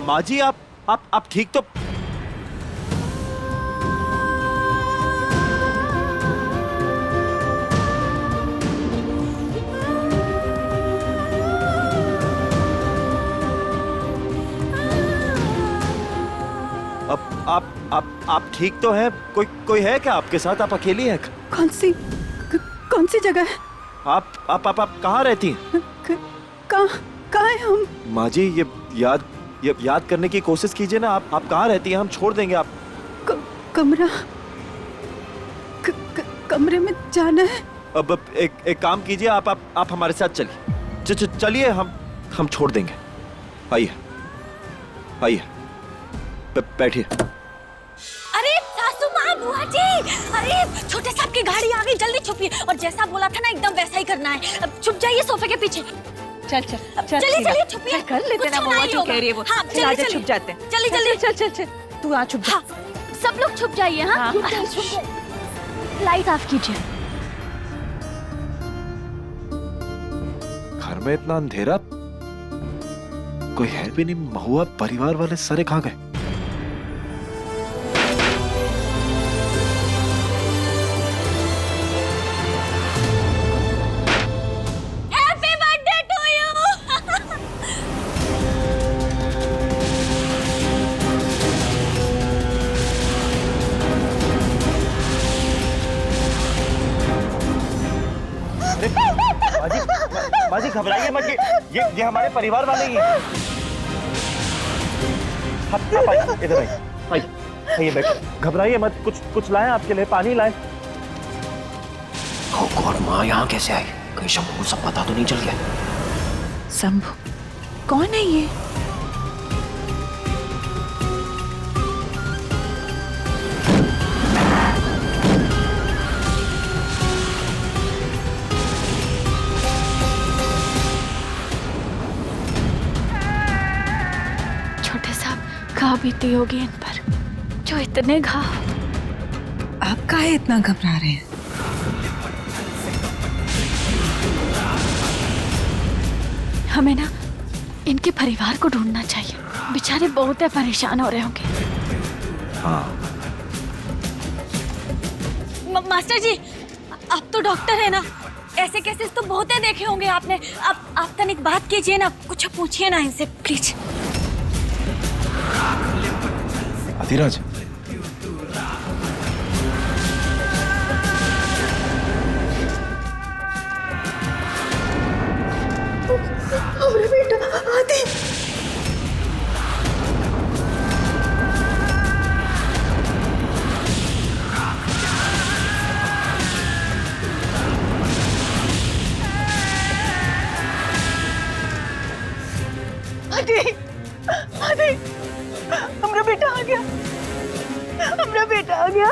माँ जी आप ठीक तो? आप ठीक तो हैं? कोई है क्या आपके साथ? आप अकेली हैं? कौन सी जगह है? आप कहाँ रहती हैं? कहाँ है हम? माँ जी ये याद करने की कोशिश कीजिए ना। आप कहाँ रहती हैं? हम छोड़ देंगे आप। कमरे में जाना है। अब एक काम कीजिए, आप हमारे साथ चलिए। चलिए हम छोड़ देंगे। आइए बैठिए। अरे सासू माँ, बुआ जी, अरे छोटे साहब की गाड़ी आ गई, जल्दी छुपिए। और जैसा बोला था ना एकदम वैसा ही करना है। अब छुप जाइए सोफे के पीछे। चल चलिए छुपिए। कर लेते ना बुआ जो कह रही है वो। हाँ, चल आजा, छुप जाते हैं। जल्दी चल तू आ छुप जा। हाँ, सब लोग छुप जाइए। हाँ, छुप जाइए। लाइट ऑफ कीजिए। घर में इतना अंधेरा, कोई है भी नहीं। महुआ परिवार वाले सारे कहाँ गए? Happy birthday to you. माँ जी घबराइए मत। ये हमारे परिवार वाले ही हैं। आप आइए, इधर आइए बैठिए। घबराइए मत। कुछ लाएं आपके लिए? पानी लाएं? ओ गॉड, माँ यहाँ कैसे आई? कहीं शंभू को सब पता तो नहीं चल गया? शंभू कौन है ये? छोटे साहब, घाव बीती होगी इन पर, जो इतने घाव। आप काहे इतना घबरा रहे हैं? हमें ना इनके परिवार को ढूंढना चाहिए। बेचारे बहुत परेशान हो रहे होंगे। मास्टर जी, आप तो डॉक्टर है ना, ऐसे केसेस तो बहुत देखे होंगे आपने। आप तनिक बात कीजिए ना, कुछ पूछिए ना इनसे प्लीज। अधिराज, अरे बेटा आदि। आदि, हमारा बेटा आ गया। हमारा बेटा आ गया।